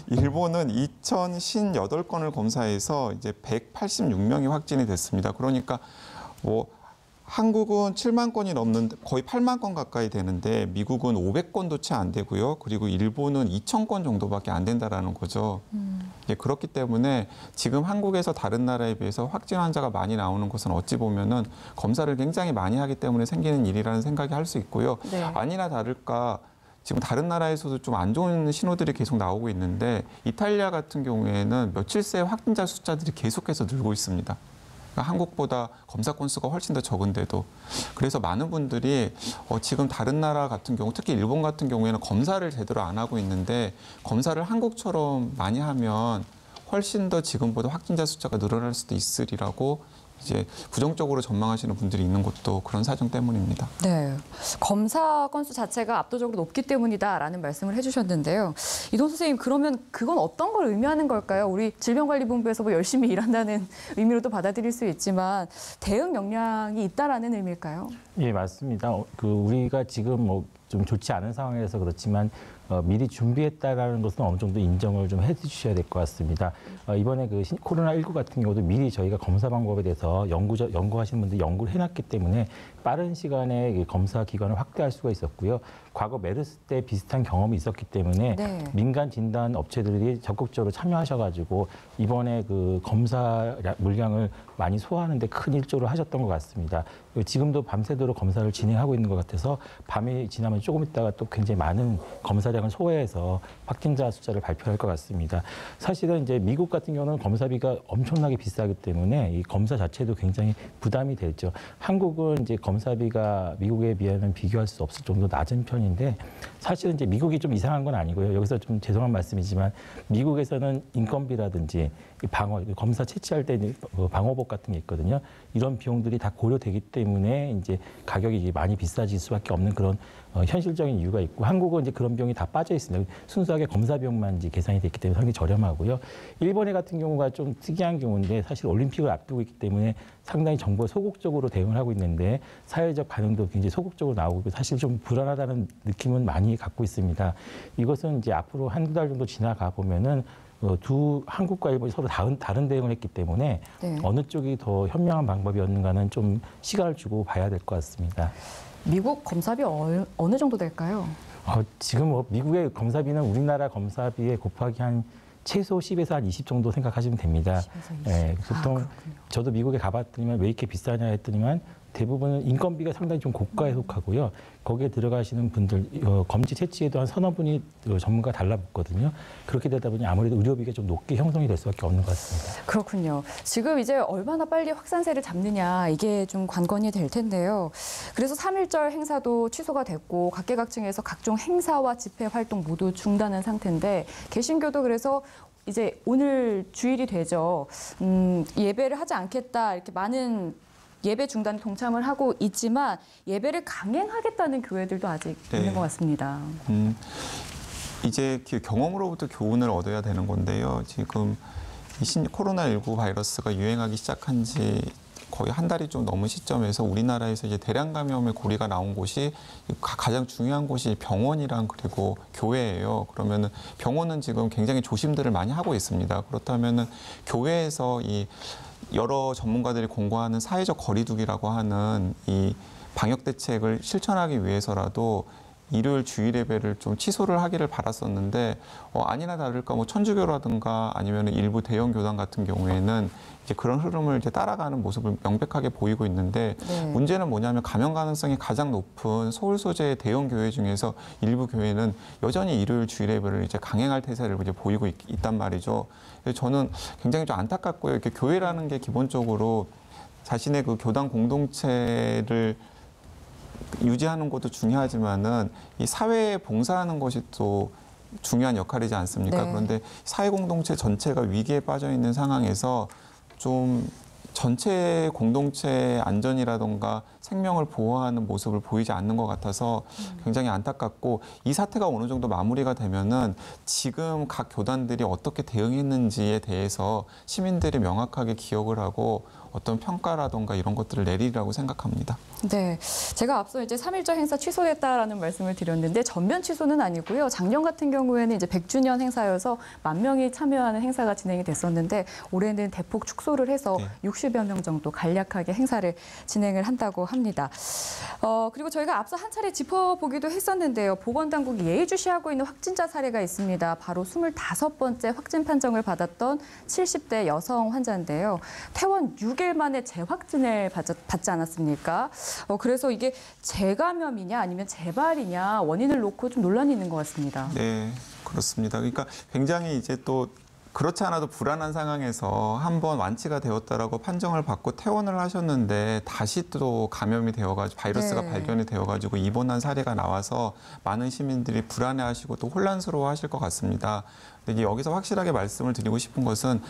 일본은 2,058건을 검사해서 이제 186명이 확진이 됐습니다. 그러니까 뭐 한국은 7만 건이 넘는데 거의 8만 건 가까이 되는데 미국은 500건도 채 안 되고요. 그리고 일본은 2,000건 정도밖에 안 된다라는 거죠. 그렇기 때문에 지금 한국에서 다른 나라에 비해서 확진 환자가 많이 나오는 것은 어찌 보면은 검사를 굉장히 많이 하기 때문에 생기는 일이라는 생각이 할 수 있고요. 네. 아니나 다를까 지금 다른 나라에서도 좀 안 좋은 신호들이 계속 나오고 있는데 이탈리아 같은 경우에는 며칠 새 확진자 숫자들이 계속해서 늘고 있습니다. 그러니까 한국보다 검사 건수가 훨씬 더 적은데도. 그래서 많은 분들이 지금 다른 나라 같은 경우, 특히 일본 같은 경우에는 검사를 제대로 안 하고 있는데 검사를 한국처럼 많이 하면 훨씬 더 지금보다 확진자 숫자가 늘어날 수도 있으리라고 이제 부정적으로 전망하시는 분들이 있는 것도 그런 사정 때문입니다. 네, 검사 건수 자체가 압도적으로 높기 때문이다라는 말씀을 해주셨는데요. 이동 선생님, 그러면 그건 어떤 걸 의미하는 걸까요? 우리 질병관리본부에서 뭐 열심히 일한다는 의미로도 받아들일 수 있지만 대응 역량이 있다라는 의미일까요? 예, 맞습니다. 우리가 지금 뭐 좀 좋지 않은 상황이라서 그렇지만 미리 준비했다라는 것은 어느 정도 인정을 좀 해주셔야 될 것 같습니다. 이번에 그 코로나19 같은 경우도 미리 저희가 검사 방법에 대해서 연구하시는 분들이 연구를 해놨기 때문에 빠른 시간에 검사 기관을 확대할 수가 있었고요. 과거 메르스 때 비슷한 경험이 있었기 때문에 네. 민간 진단 업체들이 적극적으로 참여하셔가지고 이번에 그 검사 물량을 많이 소화하는 데 큰 일조를 하셨던 것 같습니다. 지금도 밤새도록 검사를 진행하고 있는 것 같아서 밤이 지나면 조금 있다가 또 굉장히 많은 검사량을 소화해서 확진자 숫자를 발표할 것 같습니다. 사실은 이제 미국 같은 경우는 검사비가 엄청나게 비싸기 때문에 이 검사 자체도 굉장히 부담이 되죠. 한국은 이제 검사비가 미국에 비하면 비교할 수 없을 정도로 낮은 편인데 사실은 이제 미국이 좀 이상한 건 아니고요. 여기서 좀 죄송한 말씀이지만 미국에서는 인건비라든지 검사 채취할 때 방호복 같은 게 있거든요. 이런 비용들이 다 고려되기 때문에 이제 가격이 많이 비싸질 수밖에 없는 그런 현실적인 이유가 있고 한국은 이제 그런 비용이 다 빠져 있습니다. 순수하게 검사 비용만 이제 계산이 됐기 때문에 상당히 저렴하고요. 일본의 같은 경우가 좀 특이한 경우인데 사실 올림픽을 앞두고 있기 때문에 상당히 정부가 소극적으로 대응을 하고 있는데 사회적 반응도 굉장히 소극적으로 나오고 사실 좀 불안하다는 느낌은 많이 갖고 있습니다. 이것은 이제 앞으로 한두 달 정도 지나가 보면은 한국과 일본이 서로 다른 대응을 했기 때문에 네. 어느 쪽이 더 현명한 방법이었는가는 좀 시간을 주고 봐야 될 것 같습니다. 미국 검사비 어느 정도 될까요? 지금 미국의 검사비는 우리나라 검사비에 곱하기 한 최소 10에서 한 20 정도 생각하시면 됩니다. 10에서 20. 네, 보통 저도 미국에 가봤더니만 왜 이렇게 비싸냐 했더니만 대부분은 인건비가 상당히 좀 고가에 속하고요. 거기에 들어가시는 분들 검지 채취에도 한 서너 분이 전문가 달라붙거든요. 그렇게 되다 보니 아무래도 의료비가 좀 높게 형성이 될 수밖에 없는 것 같습니다. 그렇군요. 지금 이제 얼마나 빨리 확산세를 잡느냐 이게 좀 관건이 될 텐데요. 그래서 3.1절 행사도 취소가 됐고 각계각층에서 각종 행사와 집회 활동 모두 중단한 상태인데 개신교도 그래서 이제 오늘 주일이 되죠. 예배를 하지 않겠다 이렇게 많은 예배 중단에 동참을 하고 있지만 예배를 강행하겠다는 교회들도 아직 있는 것 같습니다. 이제 경험으로부터 교훈을 얻어야 되는 건데요. 지금 이 코로나19 바이러스가 유행하기 시작한 지 거의 한 달이 좀 넘은 시점에서 우리나라에서 이제 대량 감염의 고리가 나온 곳이 가장 중요한 곳이 병원이랑 그리고 교회예요. 그러면은 병원은 지금 굉장히 조심들을 많이 하고 있습니다. 그렇다면은 교회에서 이 여러 전문가들이 공고하는 사회적 거리두기라고 하는 이 방역 대책을 실천하기 위해서라도 일요일 주일 예배를 좀 취소를 하기를 바랐었는데 아니나 다를까 뭐 천주교라든가 아니면 일부 대형 교단 같은 경우에는 이제 그런 흐름을 이제 따라가는 모습을 명백하게 보이고 있는데 문제는 뭐냐면 감염 가능성이 가장 높은 서울 소재의 대형 교회 중에서 일부 교회는 여전히 일요일 주일 예배를 이제 강행할 태세를 이제 보이고 있단 말이죠. 그래서 저는 굉장히 좀 안타깝고요. 이렇게 교회라는 게 기본적으로 자신의 그 교단 공동체를 유지하는 것도 중요하지만은 이 사회에 봉사하는 것이 또 중요한 역할이지 않습니까? 네. 그런데 사회 공동체 전체가 위기에 빠져 있는 상황에서 좀 전체 공동체의 안전이라던가 생명을 보호하는 모습을 보이지 않는 것 같아서 굉장히 안타깝고 이 사태가 어느 정도 마무리가 되면은 지금 각 교단들이 어떻게 대응했는지에 대해서 시민들이 명확하게 기억을 하고 어떤 평가라던가 이런 것들을 내리라고 생각합니다. 네, 제가 앞서 이제 3.1절 행사 취소됐다라는 말씀을 드렸는데 전면 취소는 아니고요. 작년 같은 경우에는 이제 100주년 행사여서 10,000명이 참여하는 행사가 진행이 됐었는데 올해는 대폭 축소를 해서 60여 명 정도 간략하게 행사를 진행을 한다고 합니다. 그리고 저희가 앞서 한 차례 짚어보기도 했었는데요. 보건당국이 예의주시하고 있는 확진자 사례가 있습니다. 바로 25번째 확진 판정을 받았던 70대 여성 환자인데요. 퇴원 6일 만에 재확진을 받지 않았습니까? 그래서 이게 재감염이냐 아니면 재발이냐 원인을 놓고 좀 논란이 있는 것 같습니다. 네, 그렇습니다. 그러니까 굉장히 이제 또 그렇지 않아도 불안한 상황에서 한번 완치가 되었다라고 판정을 받고 퇴원을 하셨는데 다시 또 감염이 되어가지고 바이러스가 발견이 되어가지고 입원한 사례가 나와서 많은 시민들이 불안해하시고 또 혼란스러워하실 것 같습니다. 근데 여기서 확실하게 말씀을 드리고 싶은 것은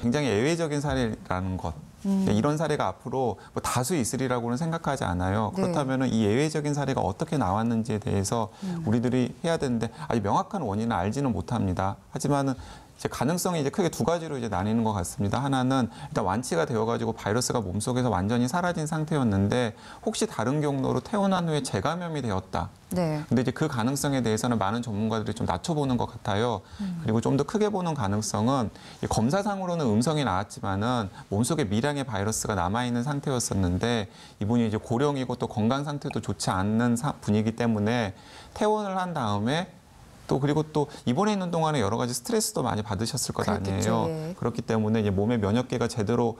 굉장히 예외적인 사례라는 것. 이런 사례가 앞으로 뭐 다수 있으리라고는 생각하지 않아요. 그렇다면 이 예외적인 사례가 어떻게 나왔는지에 대해서 우리들이 해야 되는데 아직 명확한 원인을 알지는 못합니다. 하지만은 이제 가능성이 이제 크게 두 가지로 이제 나뉘는 것 같습니다. 하나는 일단 완치가 되어가지고 바이러스가 몸속에서 완전히 사라진 상태였는데 혹시 다른 경로로 퇴원한 후에 재감염이 되었다. 네. 근데 이제 그 가능성에 대해서는 많은 전문가들이 좀 낮춰보는 것 같아요. 그리고 좀 더 크게 보는 가능성은 검사상으로는 음성이 나왔지만은 몸속에 미량의 바이러스가 남아있는 상태였었는데 이분이 이제 고령이고 또 건강 상태도 좋지 않는 분이기 때문에 퇴원을 한 다음에 또 그리고 또 입원해 있는 동안에 여러 가지 스트레스도 많이 받으셨을 것 아니에요. 예. 그렇기 때문에 이제 몸의 면역계가 제대로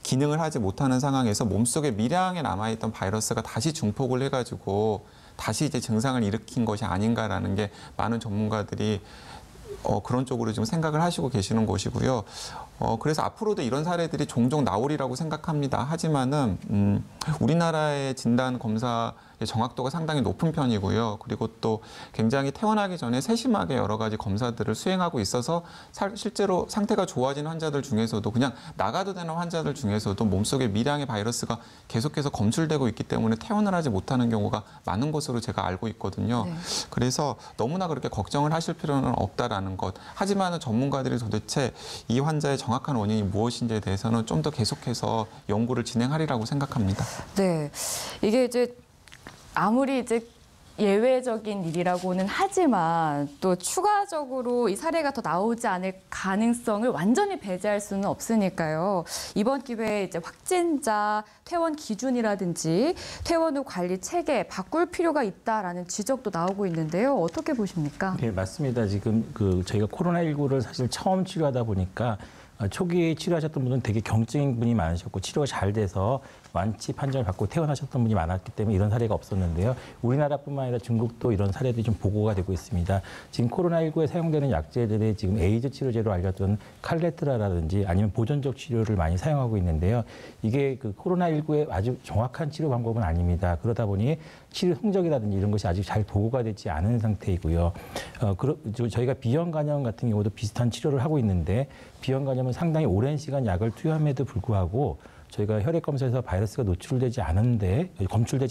기능을 하지 못하는 상황에서 몸속에 미량에 남아있던 바이러스가 다시 증폭을 해가지고 다시 이제 증상을 일으킨 것이 아닌가라는 게 많은 전문가들이 그런 쪽으로 좀 생각을 하시고 계시는 것이고요. 그래서 앞으로도 이런 사례들이 종종 나오리라고 생각합니다. 하지만은 우리나라의 진단 검사 정확도가 상당히 높은 편이고요. 그리고 또 굉장히 퇴원하기 전에 세심하게 여러 가지 검사들을 수행하고 있어서 실제로 상태가 좋아진 환자들 중에서도 그냥 나가도 되는 환자들 중에서도 몸속에 미량의 바이러스가 계속해서 검출되고 있기 때문에 퇴원을 하지 못하는 경우가 많은 것으로 제가 알고 있거든요. 네. 그래서 너무나 그렇게 걱정을 하실 필요는 없다라는 것. 하지만 전문가들이 도대체 이 환자의 정확한 원인이 무엇인지에 대해서는 좀 더 계속해서 연구를 진행하리라고 생각합니다. 네. 이게 이제 아무리 이제 예외적인 일이라고는 하지만 또 추가적으로 이 사례가 더 나오지 않을 가능성을 완전히 배제할 수는 없으니까요. 이번 기회에 이제 확진자 퇴원 기준이라든지 퇴원 후 관리 체계 바꿀 필요가 있다라는 지적도 나오고 있는데요. 어떻게 보십니까? 네, 맞습니다. 지금 저희가 코로나19를 사실 처음 치료하다 보니까 초기에 치료하셨던 분은 되게 경증인 분이 많으셨고 치료가 잘 돼서 완치 판정을 받고 퇴원하셨던 분이 많았기 때문에 이런 사례가 없었는데요. 우리나라뿐만 아니라 중국도 이런 사례들이 좀 보고가 되고 있습니다. 지금 코로나19에 사용되는 약제들이 지금 에이즈 치료제로 알려진 칼레트라라든지 아니면 보존적 치료를 많이 사용하고 있는데요. 이게 코로나19의 아주 정확한 치료 방법은 아닙니다. 그러다 보니 치료 성적이라든지 이런 것이 아직 잘 보고가 되지 않은 상태이고요. 저희가 비형 간염 같은 경우도 비슷한 치료를 하고 있는데 비형 간염은 상당히 오랜 시간 약을 투여함에도 불구하고 저희가 혈액 검사에서 바이러스가 검출되지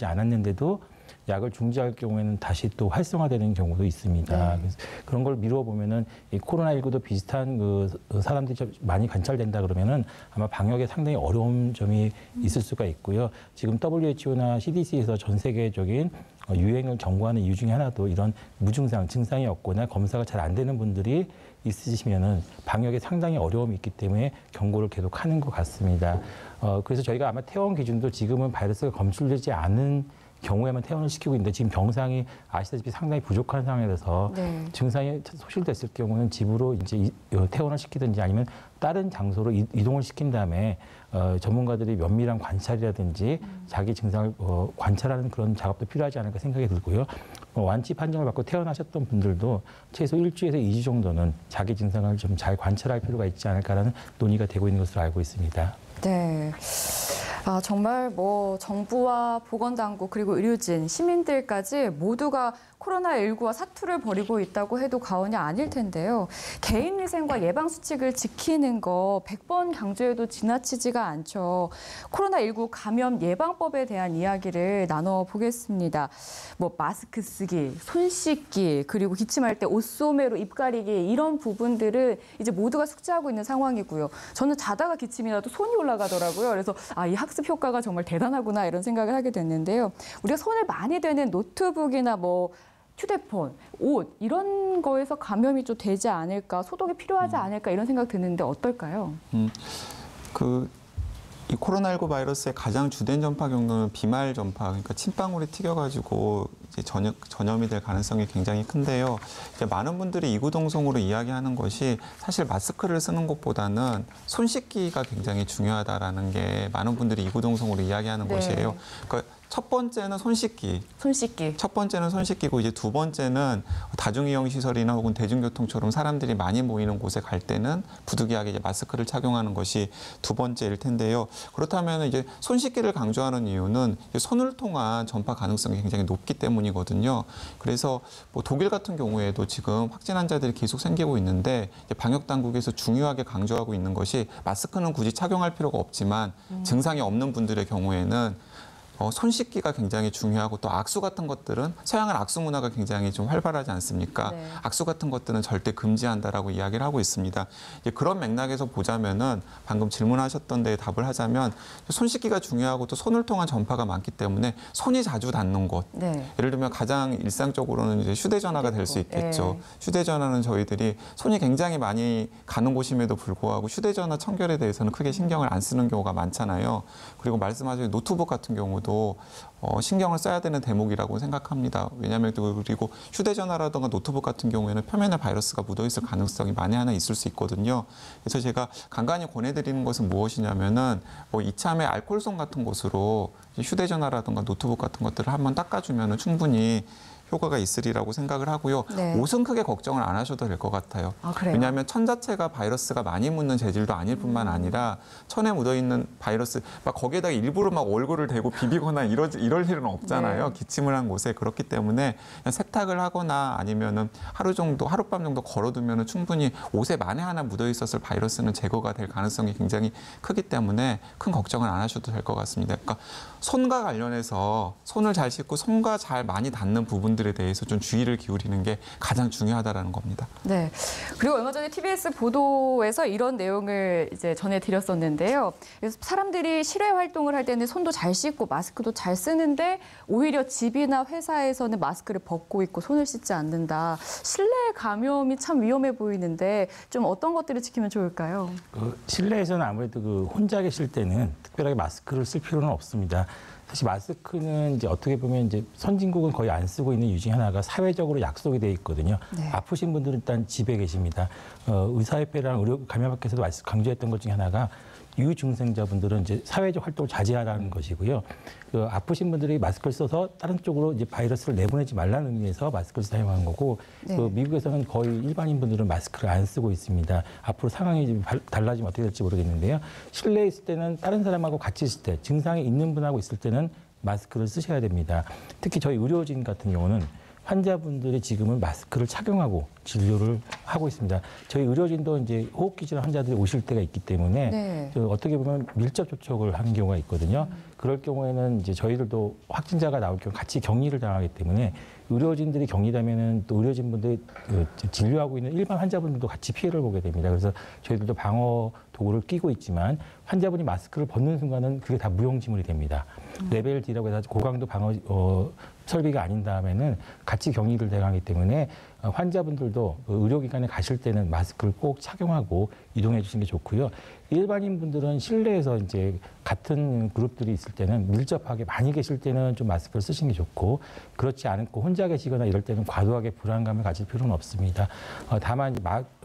않았는데도 약을 중지할 경우에는 다시 또 활성화되는 경우도 있습니다. 그래서 그런 걸 미루어 보면은 이 코로나19도 비슷한 사람들이 좀 많이 관찰된다 그러면은 아마 방역에 상당히 어려운 점이 있을 수가 있고요. 지금 WHO나 CDC에서 전 세계적인 유행을 경고하는 이유 중에 하나도 이런 무증상, 증상이 없거나 검사가 잘 안 되는 분들이 있으시면은 방역에 상당히 어려움이 있기 때문에 경고를 계속 하는 것 같습니다. 그래서 저희가 아마 퇴원 기준도 지금은 바이러스가 검출되지 않은 경우에만 퇴원을 시키고 있는데 지금 병상이 아시다시피 상당히 부족한 상황이라서 증상이 소실됐을 경우는 집으로 이제 퇴원을 시키든지 아니면 다른 장소로 이동을 시킨 다음에 전문가들이 면밀한 관찰이라든지 자기 증상을 관찰하는 그런 작업도 필요하지 않을까 생각이 들고요. 완치 판정을 받고 퇴원하셨던 분들도 최소 1주에서 2주 정도는 자기 증상을 좀 잘 관찰할 필요가 있지 않을까라는 논의가 되고 있는 것으로 알고 있습니다. 네. 정말 정부와 보건당국 그리고 의료진, 시민들까지 모두가 코로나19와 사투를 벌이고 있다고 해도 과언이 아닐 텐데요. 개인위생과 예방수칙을 지키는 거 100번 강조해도 지나치지가 않죠. 코로나19 감염 예방법에 대한 이야기를 나눠보겠습니다. 마스크 쓰기, 손 씻기, 그리고 기침할 때 옷소매로 입 가리기 이런 부분들은 이제 모두가 숙지하고 있는 상황이고요. 저는 자다가 기침이 나도 손이 올라가더라고요. 그래서 이 학습 효과가 정말 대단하구나 이런 생각을 하게 됐는데요. 우리가 손을 많이 대는 노트북이나 휴대폰, 옷 이런 거에서 감염이 좀 되지 않을까, 소독이 필요하지 않을까 이런 생각 드는데 어떨까요? 이 코로나19 바이러스의 가장 주된 전파 경로는 비말 전파, 그러니까 침방울이 튀겨가지고 이제 전염이 될 가능성이 굉장히 큰데요. 이제 많은 분들이 이구동성으로 이야기하는 것이 사실 마스크를 쓰는 것보다는 손 씻기가 굉장히 중요하다라는 게 많은 분들이 이구동성으로 이야기하는 것이에요. 그러니까 첫 번째는 손 씻기. 첫 번째는 손 씻기고 이제 두 번째는 다중이용 시설이나 혹은 대중교통처럼 사람들이 많이 모이는 곳에 갈 때는 부득이하게 이제 마스크를 착용하는 것이 두 번째일 텐데요. 그렇다면 이제 손 씻기를 강조하는 이유는 손을 통한 전파 가능성이 굉장히 높기 때문이거든요. 그래서 독일 같은 경우에도 지금 확진 환자들이 계속 생기고 있는데 방역 당국에서 중요하게 강조하고 있는 것이 마스크는 굳이 착용할 필요가 없지만 증상이 없는 분들의 경우에는 손 씻기가 굉장히 중요하고 또 악수 같은 것들은 서양은 악수 문화가 굉장히 좀 활발하지 않습니까? 네. 악수 같은 것들은 절대 금지한다라고 이야기를 하고 있습니다. 이제 그런 맥락에서 보자면은 방금 질문하셨던 데에 답을 하자면 손 씻기가 중요하고 또 손을 통한 전파가 많기 때문에 손이 자주 닿는 곳. 네. 예를 들면 가장 일상적으로는 이제 휴대전화가 될 수 있겠죠. 휴대전화는 저희들이 손이 굉장히 많이 가는 곳임에도 불구하고 휴대전화 청결에 대해서는 크게 신경을 안 쓰는 경우가 많잖아요. 그리고 말씀하신 노트북 같은 경우도 신경을 써야 되는 대목이라고 생각합니다. 왜냐하면 그리고 휴대전화라든가 노트북 같은 경우에는 표면에 바이러스가 묻어있을 가능성이 만에 하나 있을 수 있거든요. 그래서 제가 간간히 권해드리는 것은 무엇이냐면은 이참에 알코올솜 같은 곳으로 휴대전화라든가 노트북 같은 것들을 한번 닦아주면은 충분히 효과가 있으리라고 생각을 하고요. 네. 옷은 크게 걱정을 안 하셔도 될 것 같아요. 아, 그래요? 왜냐하면 천 자체가 바이러스가 많이 묻는 재질도 아닐 뿐만 아니라 천에 묻어있는 바이러스, 막 거기에다가 일부러 막 얼굴을 대고 비비거나 이럴 일은 없잖아요. 네. 기침을 한 곳에. 그렇기 때문에 그냥 세탁을 하거나 아니면은 하룻밤 정도 걸어두면은 충분히 옷에 만에 하나 묻어있었을 바이러스는 제거가 될 가능성이 굉장히 크기 때문에 큰 걱정을 안 하셔도 될 것 같습니다. 그러니까 손과 관련해서 손을 잘 씻고 손과 잘 많이 닿는 부분들에 대해서 좀 주의를 기울이는 게 가장 중요하다라는 겁니다. 네. 그리고 얼마 전에 TBS 보도에서 이런 내용을 이제 전해드렸었는데요. 그래서 사람들이 실외 활동을 할 때는 손도 잘 씻고 마스크도 잘 쓰는데 오히려 집이나 회사에서는 마스크를 벗고 있고 손을 씻지 않는다. 실내 감염이 참 위험해 보이는데 좀 어떤 것들을 지키면 좋을까요? 실내에서는 아무래도 혼자 계실 때는 특별하게 마스크를 쓸 필요는 없습니다. 사실 마스크는 이제 어떻게 보면 이제 선진국은 거의 안 쓰고 있는 이유 중에 하나가 사회적으로 약속이 돼 있거든요. 네. 아프신 분들은 일단 집에 계십니다. 의사협회랑 의료 감염학회에서도 강조했던 것 중에 하나가 유증상자분들은 이제 사회적 활동을 자제하라는 것이고요. 아프신 분들이 마스크를 써서 다른 쪽으로 이제 바이러스를 내보내지 말라는 의미에서 마스크를 사용하는 거고, 네. 미국에서는 거의 일반인 분들은 마스크를 안 쓰고 있습니다. 앞으로 상황이 좀 달라지면 어떻게 될지 모르겠는데요. 실내에 있을 때는 다른 사람하고 같이 있을 때, 증상이 있는 분하고 있을 때는 마스크를 쓰셔야 됩니다. 특히 저희 의료진 같은 경우는 환자분들이 지금은 마스크를 착용하고 진료를 하고 있습니다. 저희 의료진도 이제 호흡기 질환 환자들이 오실 때가 있기 때문에 네. 어떻게 보면 밀접 접촉을 하는 경우가 있거든요. 그럴 경우에는 이제 저희들도 확진자가 나올 경우 같이 격리를 당하기 때문에 의료진들이 격리되면은 또 의료진분들이 진료하고 있는 일반 환자분들도 같이 피해를 보게 됩니다. 그래서 저희들도 방어 도구를 끼고 있지만 환자분이 마스크를 벗는 순간은 그게 다 무용지물이 됩니다. 레벨 D라고 해서 고강도 방어 설비가 아닌 다음에는 같이 격리를 당하기 때문에 환자분들도 의료기관에 가실 때는 마스크를 꼭 착용하고 이동해 주시는 게 좋고요. 일반인 분들은 실내에서 이제 같은 그룹들이 있을 때는 밀접하게 많이 계실 때는 좀 마스크를 쓰시는 게 좋고, 그렇지 않고 혼자 계시거나 이럴 때는 과도하게 불안감을 가질 필요는 없습니다. 다만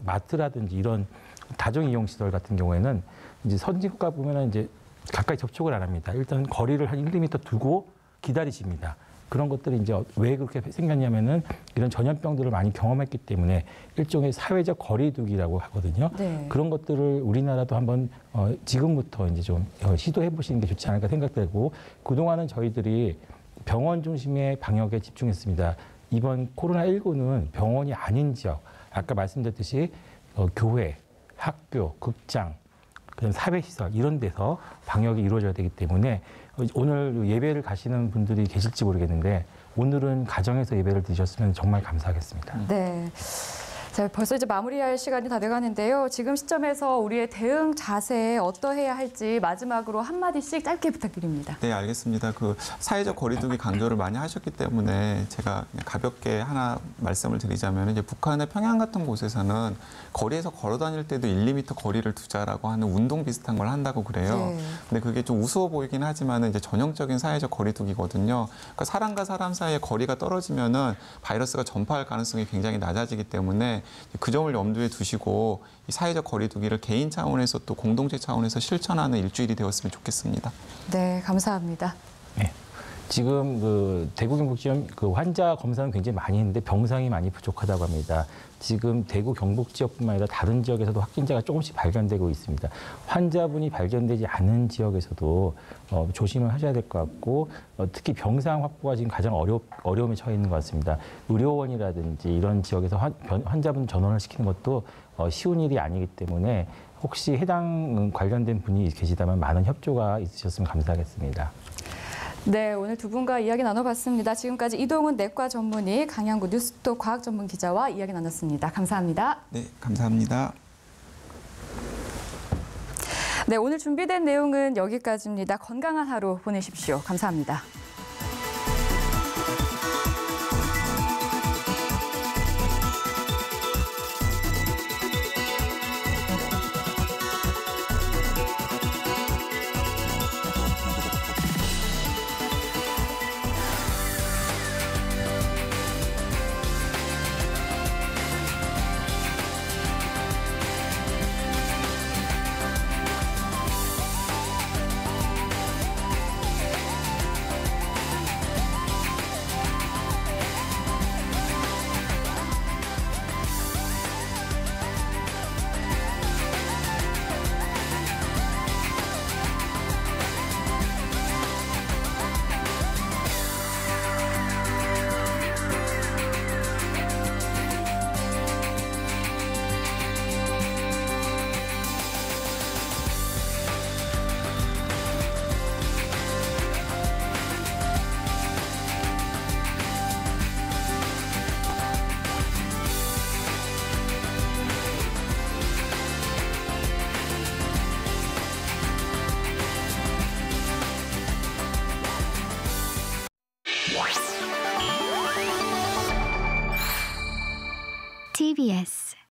마트라든지 이런 다중이용시설 같은 경우에는 이제 선진국가 보면은 이제 가까이 접촉을 안 합니다. 일단 거리를 한 1~2m 두고 기다리십니다. 그런 것들이 이제 왜 그렇게 생겼냐면은 이런 전염병들을 많이 경험했기 때문에 일종의 사회적 거리두기라고 하거든요. 네. 그런 것들을 우리나라도 한번 지금부터 이제 좀 시도해 보시는 게 좋지 않을까 생각되고, 그동안은 저희들이 병원 중심의 방역에 집중했습니다. 이번 코로나19는 병원이 아닌 지역, 아까 말씀드렸듯이 교회, 학교, 극장, 그다음 사회시설 이런 데서 방역이 이루어져야 되기 때문에 오늘 예배를 가시는 분들이 계실지 모르겠는데 오늘은 가정에서 예배를 드셨으면 정말 감사하겠습니다. 네. 자, 벌써 이제 마무리할 시간이 다 돼가는데요. 지금 시점에서 우리의 대응 자세 어떠해야 할지 마지막으로 한마디씩 짧게 부탁드립니다. 네, 알겠습니다. 사회적 거리두기 강조를 많이 하셨기 때문에 제가 가볍게 하나 말씀을 드리자면, 이제 북한의 평양 같은 곳에서는 거리에서 걸어 다닐 때도 1~2m 거리를 두자라고 하는 운동 비슷한 걸 한다고 그래요. 네. 근데 그게 좀 우스워 보이긴 하지만 이제 전형적인 사회적 거리두기거든요. 그러니까 사람과 사람 사이의 거리가 떨어지면은 바이러스가 전파할 가능성이 굉장히 낮아지기 때문에 그 점을 염두에 두시고 이 사회적 거리두기를 개인 차원에서 또 공동체 차원에서 실천하는 일주일이 되었으면 좋겠습니다. 네, 감사합니다. 네. 지금 대구 경북지역 환자 검사는 굉장히 많이 했는데 병상이 많이 부족하다고 합니다. 지금 대구 경북 지역뿐만 아니라 다른 지역에서도 확진자가 조금씩 발견되고 있습니다. 환자분이 발견되지 않은 지역에서도 조심을 하셔야 될 것 같고, 특히 병상 확보가 지금 가장 어려움에 처해 있는 것 같습니다. 의료원이라든지 이런 지역에서 환자분 전원을 시키는 것도 쉬운 일이 아니기 때문에 혹시 해당 관련된 분이 계시다면 많은 협조가 있으셨으면 감사하겠습니다. 네, 오늘 두 분과 이야기 나눠봤습니다. 지금까지 이동훈 내과 전문의, 강양구 뉴스톱 과학 전문 기자와 이야기 나눴습니다. 감사합니다. 네, 감사합니다. 네, 오늘 준비된 내용은 여기까지입니다. 건강한 하루 보내십시오. 감사합니다. TBS